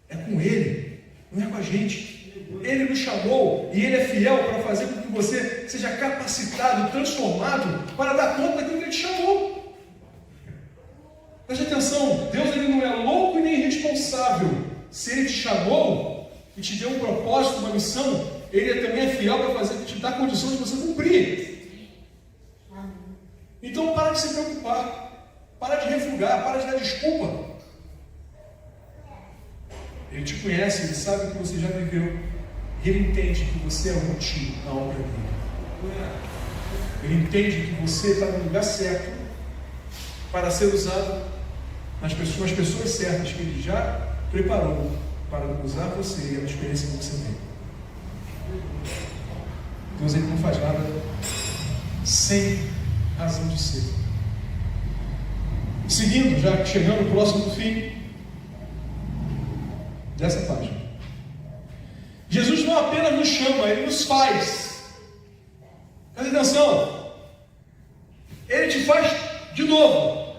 é com Ele, não é com a gente. Ele nos chamou e Ele é fiel para fazer com que você seja capacitado, transformado para dar conta daquilo que Ele te chamou. Preste atenção, Deus ele não é louco e nem irresponsável se Ele te chamou e te deu um propósito, uma missão, Ele também é fiel para te dar condição de você cumprir. Então para de se preocupar, para de refugar, para de dar desculpa. Ele te conhece, Ele sabe o que você já viveu, e Ele entende que você é útil na obra dele. Ele entende que você está no lugar certo para ser usado nas pessoas certas que Ele já preparou para usar você e a experiência que você tem. Deus, Ele não faz nada sem razão de ser. Seguindo, já chegando próximo do fim dessa página. Jesus não apenas nos chama, Ele nos faz. Presta atenção. Ele te faz de novo.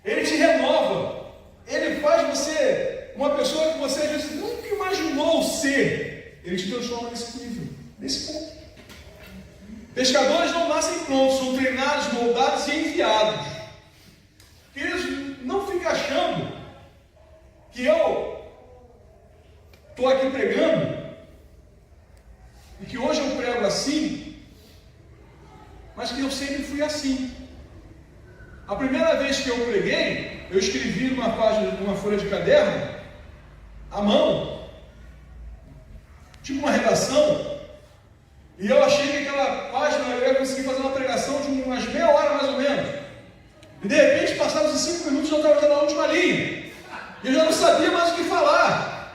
Ele te renova. Ele faz você uma pessoa que você às vezes nunca imaginou ser. Ele te transforma nesse nível, nesse ponto. Pescadores não nascem prontos, são treinados, moldados e enviados. Eles não ficam achando que eu estou aqui pregando e que hoje eu prego assim, mas que eu sempre fui assim. A primeira vez que eu preguei, eu escrevi numa página, numa folha de caderno, à mão, tipo uma redação, e eu achei que aquela página eu ia conseguir fazer uma pregação de umas meia hora mais ou menos. E de repente, passados os 5 minutos, eu estava na última linha. E eu já não sabia mais o que falar.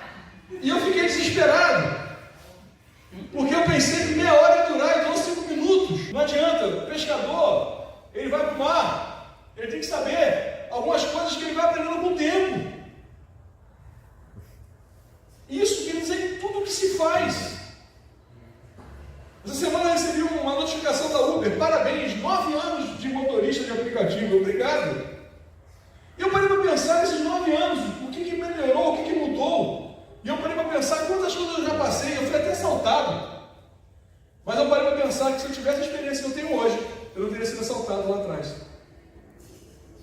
E eu fiquei desesperado. Porque eu pensei que meia hora ia durar, então 5 minutos. Não adianta, o pescador, ele vai para o mar, ele tem que saber algumas coisas que ele vai aprendendo com o tempo. Isso quer dizer em tudo o que se faz. Essa semana eu recebi uma notificação da Uber, parabéns, 9 anos de motorista de aplicativo, obrigado. E eu parei para pensar nesses 9 anos, o que melhorou, o que mudou. E eu parei para pensar quantas coisas eu já passei, eu fui até assaltado. Mas eu parei para pensar que se eu tivesse a experiência que eu tenho hoje, eu não teria sido assaltado lá atrás.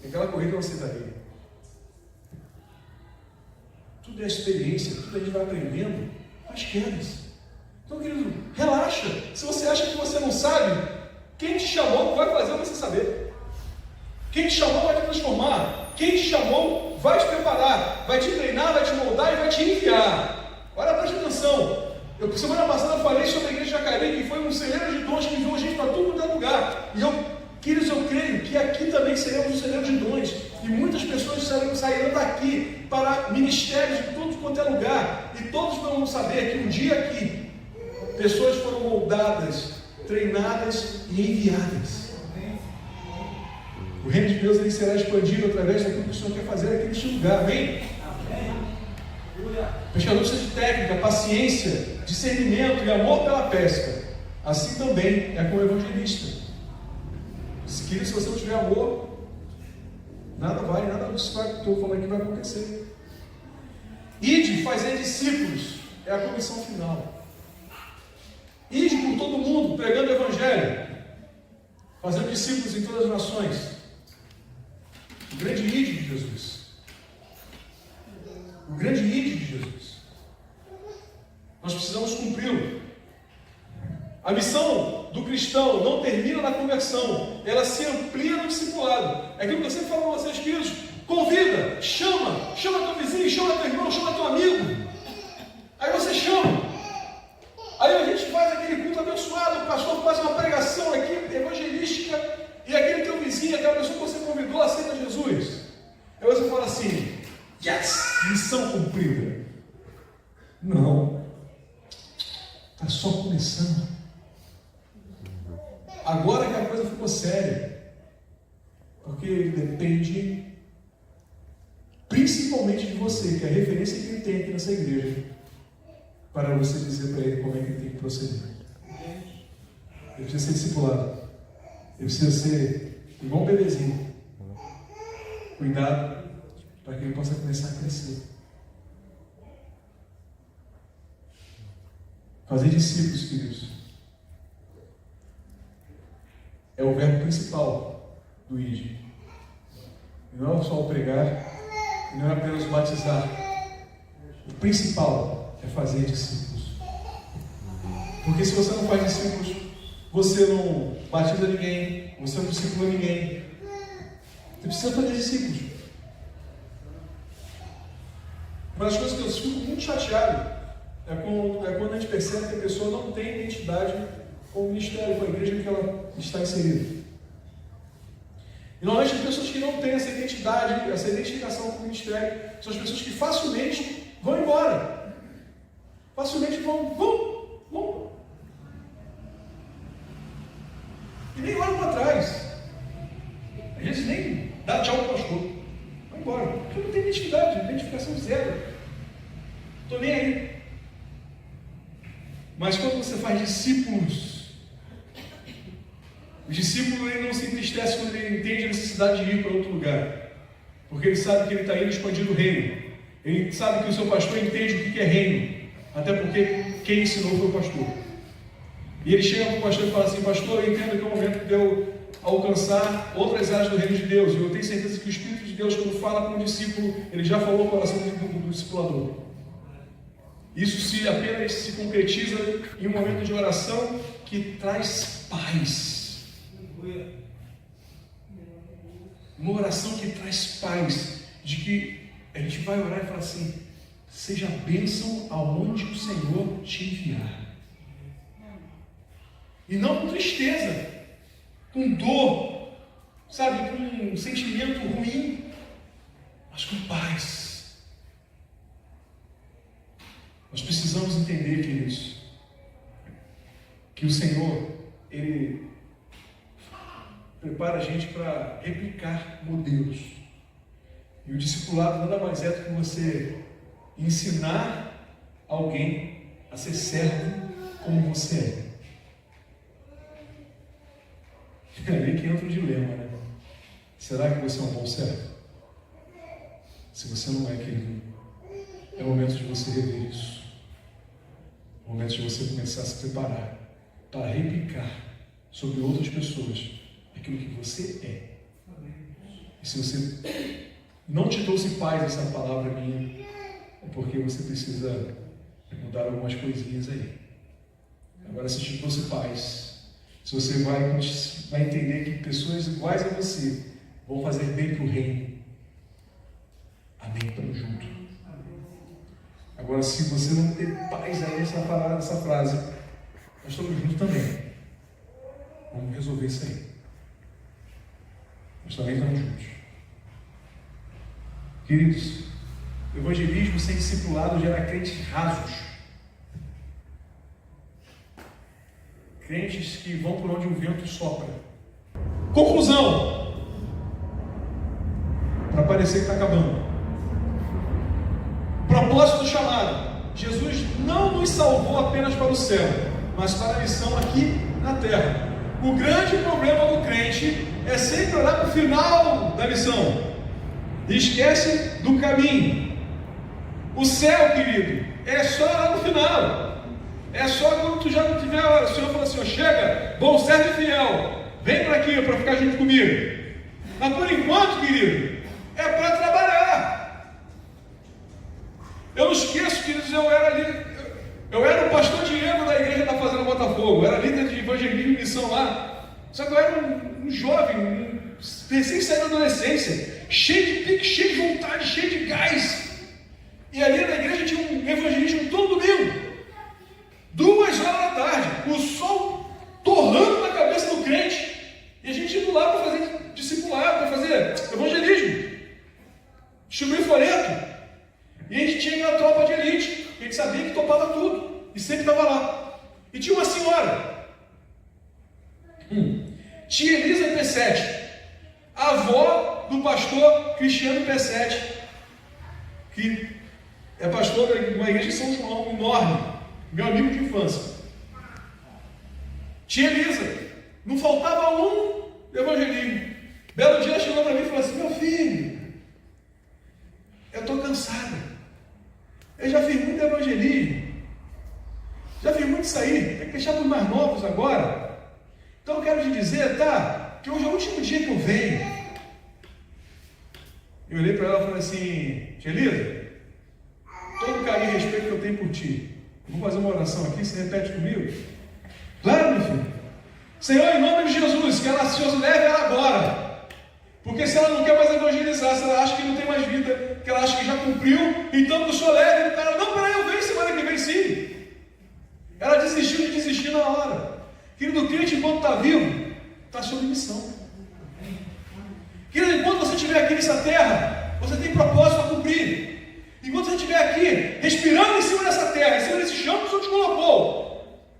Aquela corrida eu aceitaria. Tudo é experiência, tudo a gente vai aprendendo às quedas. Então, querido, relaxa. Se você acha que você não sabe, quem te chamou vai fazer você saber. Quem te chamou vai te transformar. Quem te chamou vai te preparar, vai te treinar, vai te moldar e vai te enviar. Olha, preste atenção. Semana passada eu falei sobre a igreja de Jacareí, que foi um celeiro de dons que enviou gente para todo quanto é lugar. E queridos, eu creio que aqui também seremos um celeiro de dons. E muitas pessoas sairão daqui para ministérios de tudo quanto é lugar. E todos vão saber que um dia aqui, pessoas foram moldadas, treinadas e enviadas. O reino de Deus ele será expandido através daquilo que o Senhor quer fazer aqui neste lugar. Amém? Pescador precisa de técnica, paciência, discernimento e amor pela pesca. Assim também é com o evangelista. Se você não tiver amor, nada disso que eu estou falando aqui vai acontecer. Ide fazer discípulos é a comissão final. Ide por todo mundo, pregando o Evangelho, fazendo discípulos em todas as nações. O grande ide de Jesus. O grande ide de Jesus. Nós precisamos cumpri-lo. A missão do cristão não termina na conversão, ela se amplia no discipulado. É aquilo que eu sempre falo para vocês, queridos. Convida, chama teu vizinho, chama teu irmão, chama teu amigo. Aí você chama. Aí a gente faz aquele culto abençoado, o pastor faz uma pregação aqui, evangelística, e aquele teu vizinho, aquela pessoa que você convidou, aceita Jesus. Aí você fala assim, yes, missão cumprida. Não, está só começando. Agora que a coisa ficou séria, porque ele depende principalmente de você, que é a referência que ele tem aqui nessa igreja, para você dizer para ele como é que ele tem que proceder. Ele precisa ser discipulado. Ele precisa ser igual um bebezinho. Cuidado para que ele possa começar a crescer. Fazer discípulos, queridos, é o verbo principal do ID. Não é só o pregar, não é apenas o batizar. o principal é fazer discípulos. Porque se você não faz discípulos, você não batiza ninguém, você não discipula ninguém. Você precisa fazer discípulos. Uma das coisas que eu fico muito chateado é quando a gente percebe que a pessoa não tem identidade com o ministério, com a igreja em que ela está inserida. E normalmente as pessoas que não têm essa identidade, essa identificação com o ministério, são as pessoas que facilmente vão embora. Facilmente vão. E nem olham para trás. Às vezes nem dá tchau para o pastor. Vai embora. Porque não tem identificação zero. Estou nem aí. Mas quando você faz discípulos, o discípulo ele não se entristece quando ele entende a necessidade de ir para outro lugar. Porque ele sabe que ele está indo expandir o reino. Ele sabe que o seu pastor entende o que é reino. Até porque quem ensinou foi o pastor. E ele chega para o pastor e fala assim: pastor, eu entendo que é o momento de eu alcançar outras áreas do reino de Deus. E eu tenho certeza que o Espírito de Deus, quando fala com o discípulo, ele já falou no coração do discipulador. Isso apenas se concretiza em um momento de oração que traz paz. Uma oração que traz paz, de que a gente vai orar e falar assim: seja bênção aonde o Senhor te enviar. E não com tristeza, com dor, sabe, com um sentimento ruim, mas com paz. Nós precisamos entender, queridos, que o Senhor, Ele prepara a gente para replicar modelos. E o discipulado nada mais é do que você ensinar alguém a ser servo como você é. É aí que entra o dilema, né? Será que você é um bom servo? Se você não é, querido, é o momento de você rever isso. É o momento de você começar a se preparar para replicar sobre outras pessoas aquilo que você é. E se você não te trouxe paz essa palavra minha, é porque você precisa mudar algumas coisinhas aí. Agora, se te trouxe paz, se você vai entender que pessoas iguais a você vão fazer bem para o reino, amém, estamos juntos. Agora, se você não ter paz aí nessa palavra, nessa frase, nós estamos juntos também. Vamos resolver isso aí. Nós também estamos juntos. Queridos, evangelismo sem discipulado gera crentes rasos. Crentes que vão por onde o vento sopra. Conclusão. Para parecer que está acabando. Propósito do chamado. Jesus não nos salvou apenas para o céu, mas para a missão aqui na terra. O grande problema do crente é sempre olhar para o final da missão e esquece do caminho. O céu, querido, é só lá no final. É só quando tu já não tiver, o Senhor fala assim: chega, bom servo e fiel, vem para aqui para ficar junto comigo. Mas por enquanto, querido, é para trabalhar. Eu não esqueço, queridos, eu era o pastor Diego da igreja da Fazenda Botafogo, eu era líder de evangelismo e missão lá. Só que eu era um jovem, recém-saído da adolescência, cheio de pique, cheio de vontade, cheio de gás. E ali na igreja tinha um evangelismo todo domingo. 2 horas da tarde, o sol torrando na cabeça do crente, e a gente indo lá para fazer discipulado, para fazer evangelismo, distribuir folheto, e a gente tinha uma tropa de elite, a gente sabia que topava tudo, e sempre estava lá. E tinha uma senhora, tia Elisa P7, avó do pastor Cristiano P7, que é pastor de uma igreja de São João, enorme, meu amigo de infância. Tia Elisa, não faltava um evangelismo. Belo dia ela chegou para mim e falou assim: meu filho, eu estou cansada. Eu já fiz muito evangelismo, já fiz muito isso aí, tem que deixar para os mais novos agora. Então eu quero te dizer, tá, que hoje é o último dia que eu venho. Eu olhei para ela e falei assim: tia Elisa, todo carinho e respeito que eu tenho por ti. Vou fazer uma oração aqui, você repete comigo? Claro, meu filho. Senhor, em nome de Jesus, que ela se leve ela agora. Porque se ela não quer mais evangelizar, se ela acha que não tem mais vida, que ela acha que já cumpriu, então que o Senhor leve ela. Não, peraí, eu venho semana que vem sim. Ela desistiu de desistir na hora. Querido, o crente, enquanto está vivo, está sob missão. Querido, enquanto você estiver aqui nessa terra, você tem propósito a cumprir. Enquanto você estiver aqui, respirando em cima dessa terra, em cima desse chão que o Senhor te colocou,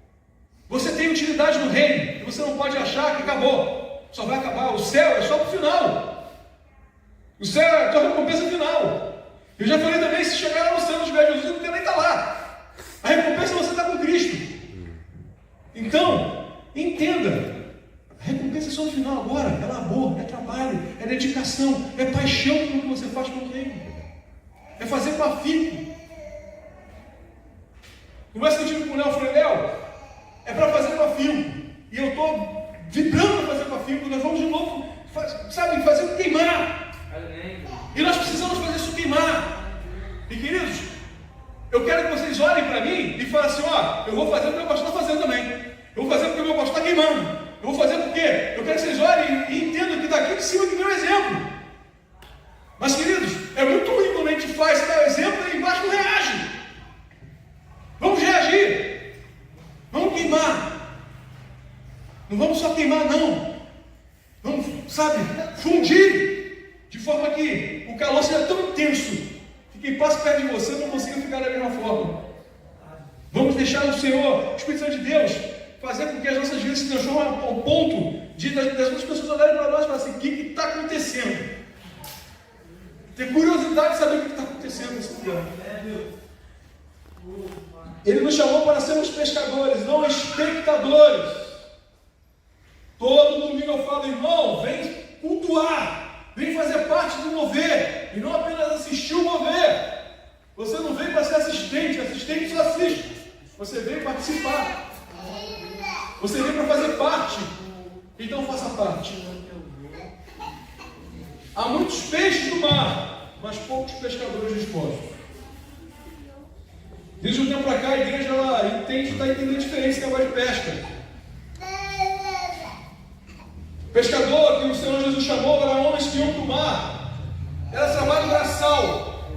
você tem utilidade no reino, e você não pode achar que acabou. Só vai acabar. O céu é só para o final. O céu é a tua recompensa final. Eu já falei também, se chegar lá no céu, não tiver Jesus, não tem nem estar lá. A recompensa é você estar com Cristo. Então, entenda. A recompensa é só no final agora. É labor, é trabalho, é dedicação, é paixão pelo que você faz pelo reino. É fazer com afinco. Conversa que eu tive com o Léo, eu falei, Léo, é para fazer com afinco. E eu estou vibrando para fazer com afinco. Nós vamos de novo, fazer com queimar. E nós precisamos fazer isso queimar. E queridos, eu quero que vocês olhem para mim e falem assim, ó, eu vou fazer o que o meu pastor está fazendo também. Eu vou fazer porque o meu pastor está queimando. Eu vou fazer porque eu quero que vocês olhem e entendam que daqui de cima que vem o exemplo. Mas queridos, é muito ruim quando a gente faz, dá o exemplo e embaixo não reage. Vamos reagir. Vamos queimar. Não vamos só queimar, não. Vamos, fundir. De forma que o calor seja tão intenso que quem passa perto de você não consiga ficar da mesma forma. Vamos deixar o Senhor, o Espírito Santo de Deus, fazer com que as nossas vidas se transformem ao ponto das outras pessoas olharem para nós e falarem assim, o que está acontecendo? Ter curiosidade de saber o que está acontecendo nesse lugar. Ele nos chamou para sermos pescadores, não espectadores. Todo domingo eu falo, irmão, vem cultuar, vem fazer parte do mover, e não apenas assistir o mover. Você não veio para ser assistente só assiste. Você veio participar. Você veio para fazer parte. Então faça parte. Há muitos peixes no mar, mas poucos pescadores dispostos. Desde um tempo para cá, a igreja está entendendo a diferença do negócio de pesca. Pescador que o Senhor Jesus chamou para homens que iam para o mar. Era trabalho braçal,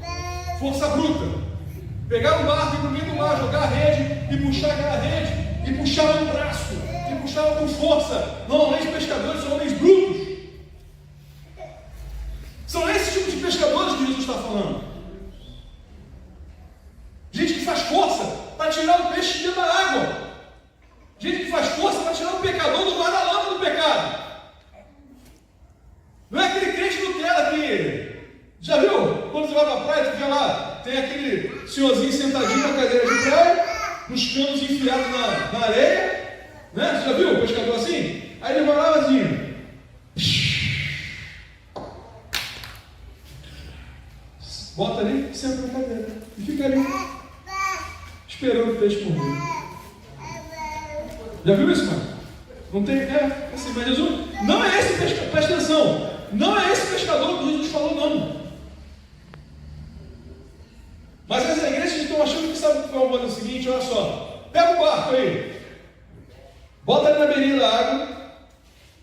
força bruta. Pegar um barco e ir para o meio do mar, jogar a rede e puxar aquela rede, e puxar no braço, e puxar com força. Normalmente pescadores são homens brutos. São esses tipos de pescadores que Jesus está falando. Gente que faz força para tirar o peixe de dentro da água. Gente que faz força para tirar o pecador do mar da lama do pecado. Não é aquele crente Nutella que... Já viu? Quando você vai para a praia, tu vê lá, tem aquele senhorzinho sentadinho na cadeira de praia, nos canos enfiados na areia, né? Você já viu o pescador assim? Aí ele vai lá assim, bota ali, senta na cadeira e fica ali, esperando o peixe morrer. Já viu isso, mano? Não tem, assim, mas Jesus, não é esse pescador, presta atenção, não é esse pescador que Jesus falou, não. Mas as igrejas estão achando que sabe o seguinte, olha só, pega o barco aí, bota ele na beirinha da água,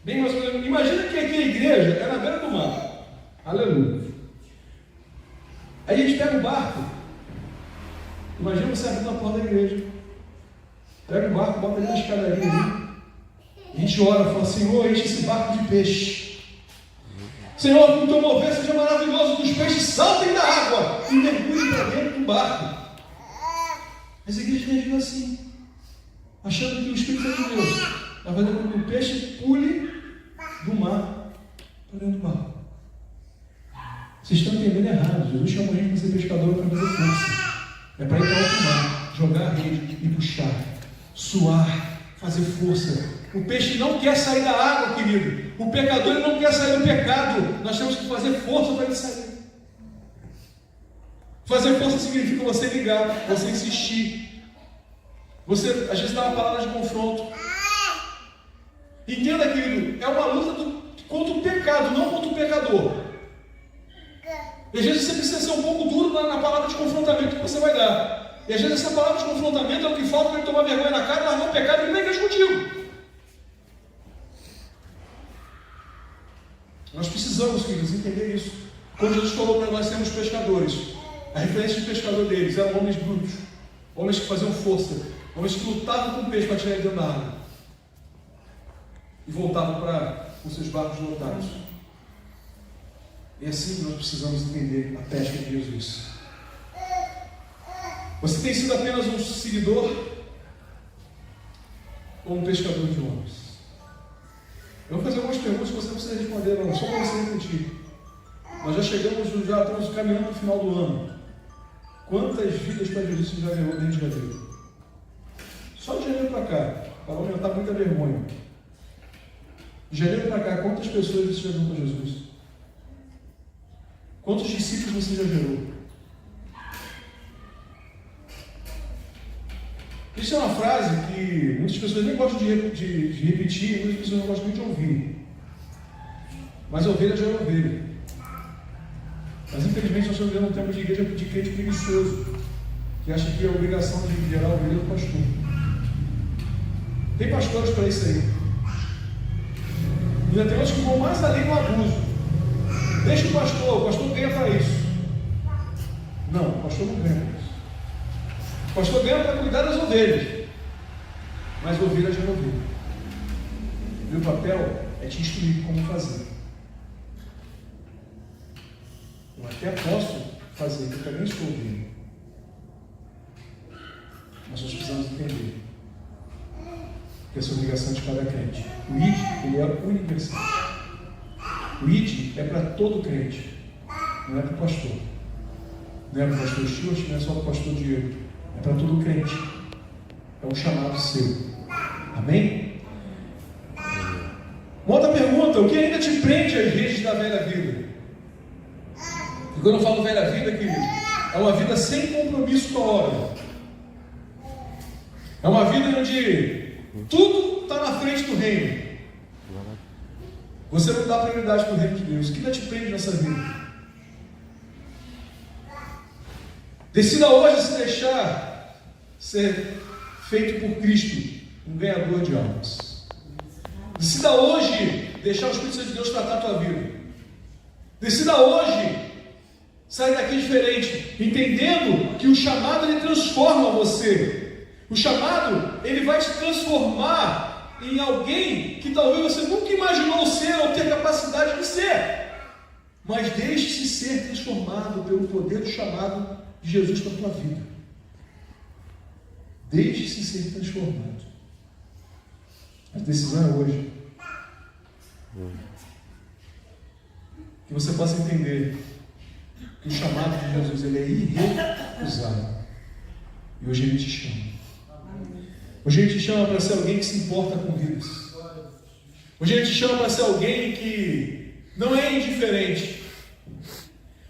bem mais ou menos, imagina que aqui a igreja é na beira do mar, aleluia. Aí a gente pega o barco, imagina você abrindo a porta da igreja, pega o barco, bota ele na escadaria ali, e a gente ora, fala, Senhor, enche esse barco de peixe. Senhor, que o teu mover seja maravilhoso, que os peixes saltem da água e mergulhem para dentro do barco. As igrejas reagem assim, achando que o Espírito Santo de Deus vai fazer com que o peixe pule do mar para dentro do barco. Vocês estão entendendo errado. Jesus chamou a gente para ser pescador para fazer força. É para ir para outro mar, jogar a rede e puxar, suar, fazer força. O peixe não quer sair da água, querido. O pecador ele não quer sair do pecado. Nós temos que fazer força para ele sair. Fazer força significa você ligar, você insistir. Você, às vezes, dá uma palavra de confronto. Entenda, querido, é uma luta contra o pecado, não contra o pecador. E às vezes você precisa ser um pouco duro na palavra de confrontamento que você vai dar. E às vezes essa palavra de confrontamento é o que falta para ele tomar vergonha na cara, largar o pecado e vir na igreja contigo. Nós precisamos, filhos, entender isso. Quando Jesus falou para nós sermos pescadores, a referência de pescador deles eram homens brutos, homens que faziam força, homens que lutavam com o peixe para tirar ele dentro da água e voltavam com seus barcos lotados. E assim que nós precisamos entender a pesca de Jesus. Você tem sido apenas um seguidor ou um pescador de homens? Eu vou fazer algumas perguntas que você não precisa responder, não, só para você refletir. Nós já estamos caminhando no final do ano. Quantas vidas para Jesus você já ganhou dentro de janeiro? Só de janeiro para cá, para aumentar muita vergonha. De janeiro para cá, quantas pessoas você já ganhou para Jesus? Quantos discípulos você já gerou? Isso é uma frase que muitas pessoas nem gostam de repetir, muitas pessoas não gostam muito de ouvir. Mas ovelha já é ovelha. Mas infelizmente nós estamos vivendo um tempo de igreja de crente preguiçoso, que acha que é a obrigação de gerar a ovelha do pastor. Tem pastores para isso aí. Ainda tem outros que vão mais além do abuso. Deixa o pastor ganha para isso. Não, o pastor não ganha para isso. O pastor ganha para cuidar das ovelhas. Mas a ovelha já é ovelha. Meu papel é te instruir como fazer. Eu até posso fazer, porque eu também estou ovelha. Mas nós precisamos entender que essa é a obrigação de cada crente. O ID, ele é universal. O ID é para todo crente, não é para o pastor. Não é para o pastor Stuart, não é só para o pastor Diego. É para todo crente. É um chamado seu. Amém? Uma outra pergunta: o que ainda te prende às redes da velha vida? E quando eu falo velha vida, querido, é uma vida sem compromisso com a obra. É uma vida onde tudo está na frente do reino. Você não dá prioridade para o reino de Deus. O que ainda te prende nessa vida? Decida hoje se deixar ser feito por Cristo, um ganhador de almas. Decida hoje deixar o Espírito Santo de Deus tratar a tua vida. Decida hoje sair daqui diferente, entendendo que o chamado ele transforma você. O chamado ele vai te transformar em alguém que talvez você nunca imaginou ser ou ter capacidade de ser. Mas deixe-se ser transformado pelo poder do chamado de Jesus para a tua vida. Deixe-se ser transformado. A decisão é hoje. Que você possa entender que o chamado de Jesus ele é irrecusável. E hoje ele te chama. Hoje ele te chama para ser alguém que se importa com vidas. Hoje ele te chama para ser alguém que não é indiferente.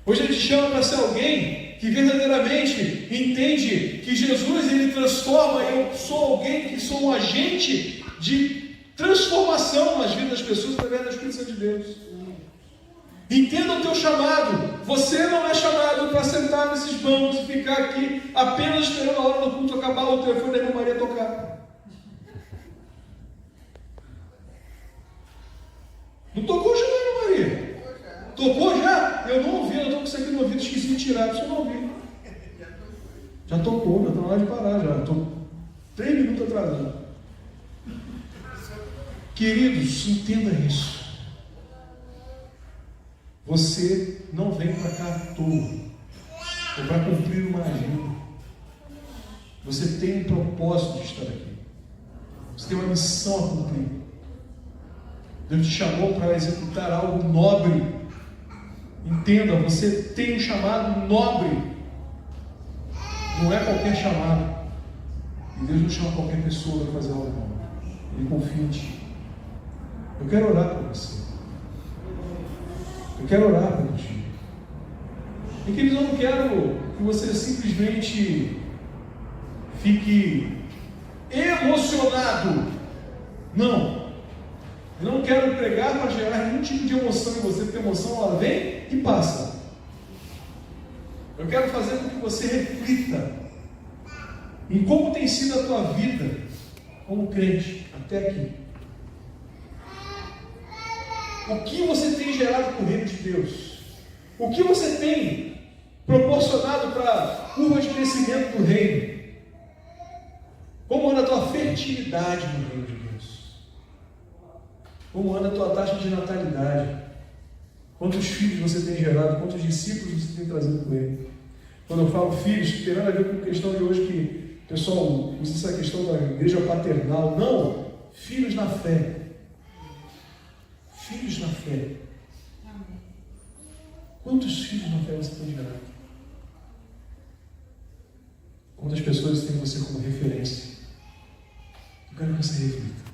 Hoje ele te chama para ser alguém que verdadeiramente entende que Jesus ele transforma. Eu sou alguém que sou um agente de transformação nas vidas das pessoas através do Espírito Santo de Deus. Entenda o teu chamado. Você não é chamado para sentar nesses bancos e ficar aqui apenas esperando a hora do culto acabar, o telefone da irmã Maria tocar. Não tocou já, irmã Maria? Tocou já? Eu não ouvi, eu estou com isso aqui no ouvido, esqueci de tirar, isso eu não ouvi. Já tocou, já está na hora de parar, já. Estou 3 minutos atrasado. Queridos, entenda isso. Você não vem para cá à toa, ou para cumprir uma agenda. Você tem um propósito de estar aqui. Você tem uma missão a cumprir. Deus te chamou para executar algo nobre. Entenda, você tem um chamado nobre. Não é qualquer chamado. E Deus não chama qualquer pessoa para fazer algo nobre. Ele confia em ti. Eu quero orar por você. Eu quero orar por ti. E queridos, eu não quero que você simplesmente fique emocionado. Não. Eu não quero pregar para gerar nenhum tipo de emoção em você, porque a emoção ela vem e passa. Eu quero fazer com que você reflita em como tem sido a tua vida como crente até aqui. O que você tem gerado para o reino de Deus? O que você tem proporcionado para a curva de crescimento do reino? Como anda a tua fertilidade no reino de Deus? Como anda a tua taxa de natalidade? Quantos filhos você tem gerado? Quantos discípulos você tem trazido com ele? Quando eu falo filhos, tem nada a ver com a questão de hoje que o pessoal usa essa questão da igreja paternal. Não, filhos na fé. Filhos na fé. Quantos filhos na fé você tem gerado? Quantas pessoas têm você como referência? Eu quero que você reflita.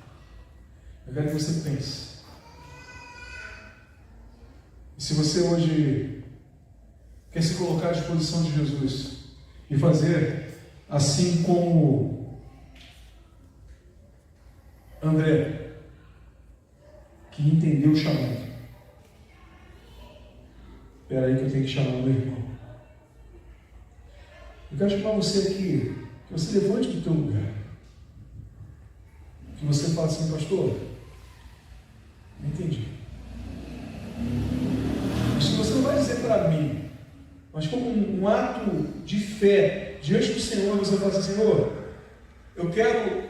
Eu quero que você pense. E se você hoje quer se colocar à disposição de Jesus e fazer assim como André, que entendeu o chamado. Espera aí que eu tenho que chamar o meu irmão. Eu quero chamar você aqui, que você levante do teu lugar. Que você fale assim, pastor, não entendi. Mas se você não vai dizer para mim, mas como um ato de fé diante do Senhor, você fala assim, Senhor, eu quero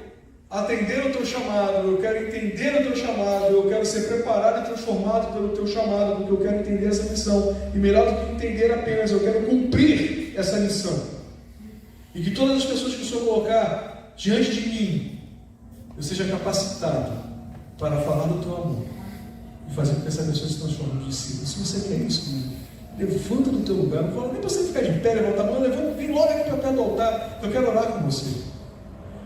atender o teu chamado, eu quero entender o teu chamado, eu quero ser preparado e transformado pelo teu chamado, porque eu quero entender essa missão. E melhor do que entender apenas, eu quero cumprir essa missão. E que todas as pessoas que o Senhor colocar diante de mim, eu seja capacitado para falar do teu amor e fazer com que essa pessoa se transforme em discípulo. Se você quer isso, levanta do teu lugar, não fala nem para você ficar de pé, levantar a mão, levanta, vem logo aqui para perto do altar, eu quero orar com você.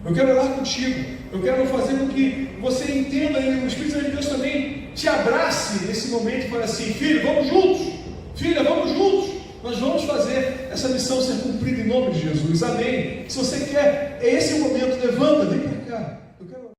Eu quero orar contigo, eu quero fazer com que você entenda e o Espírito de Deus também te abrace nesse momento e fale assim, filho, vamos juntos, filha, vamos juntos, nós vamos fazer essa missão ser cumprida em nome de Jesus, amém. Se você quer, é esse o momento, levanta, vem para cá.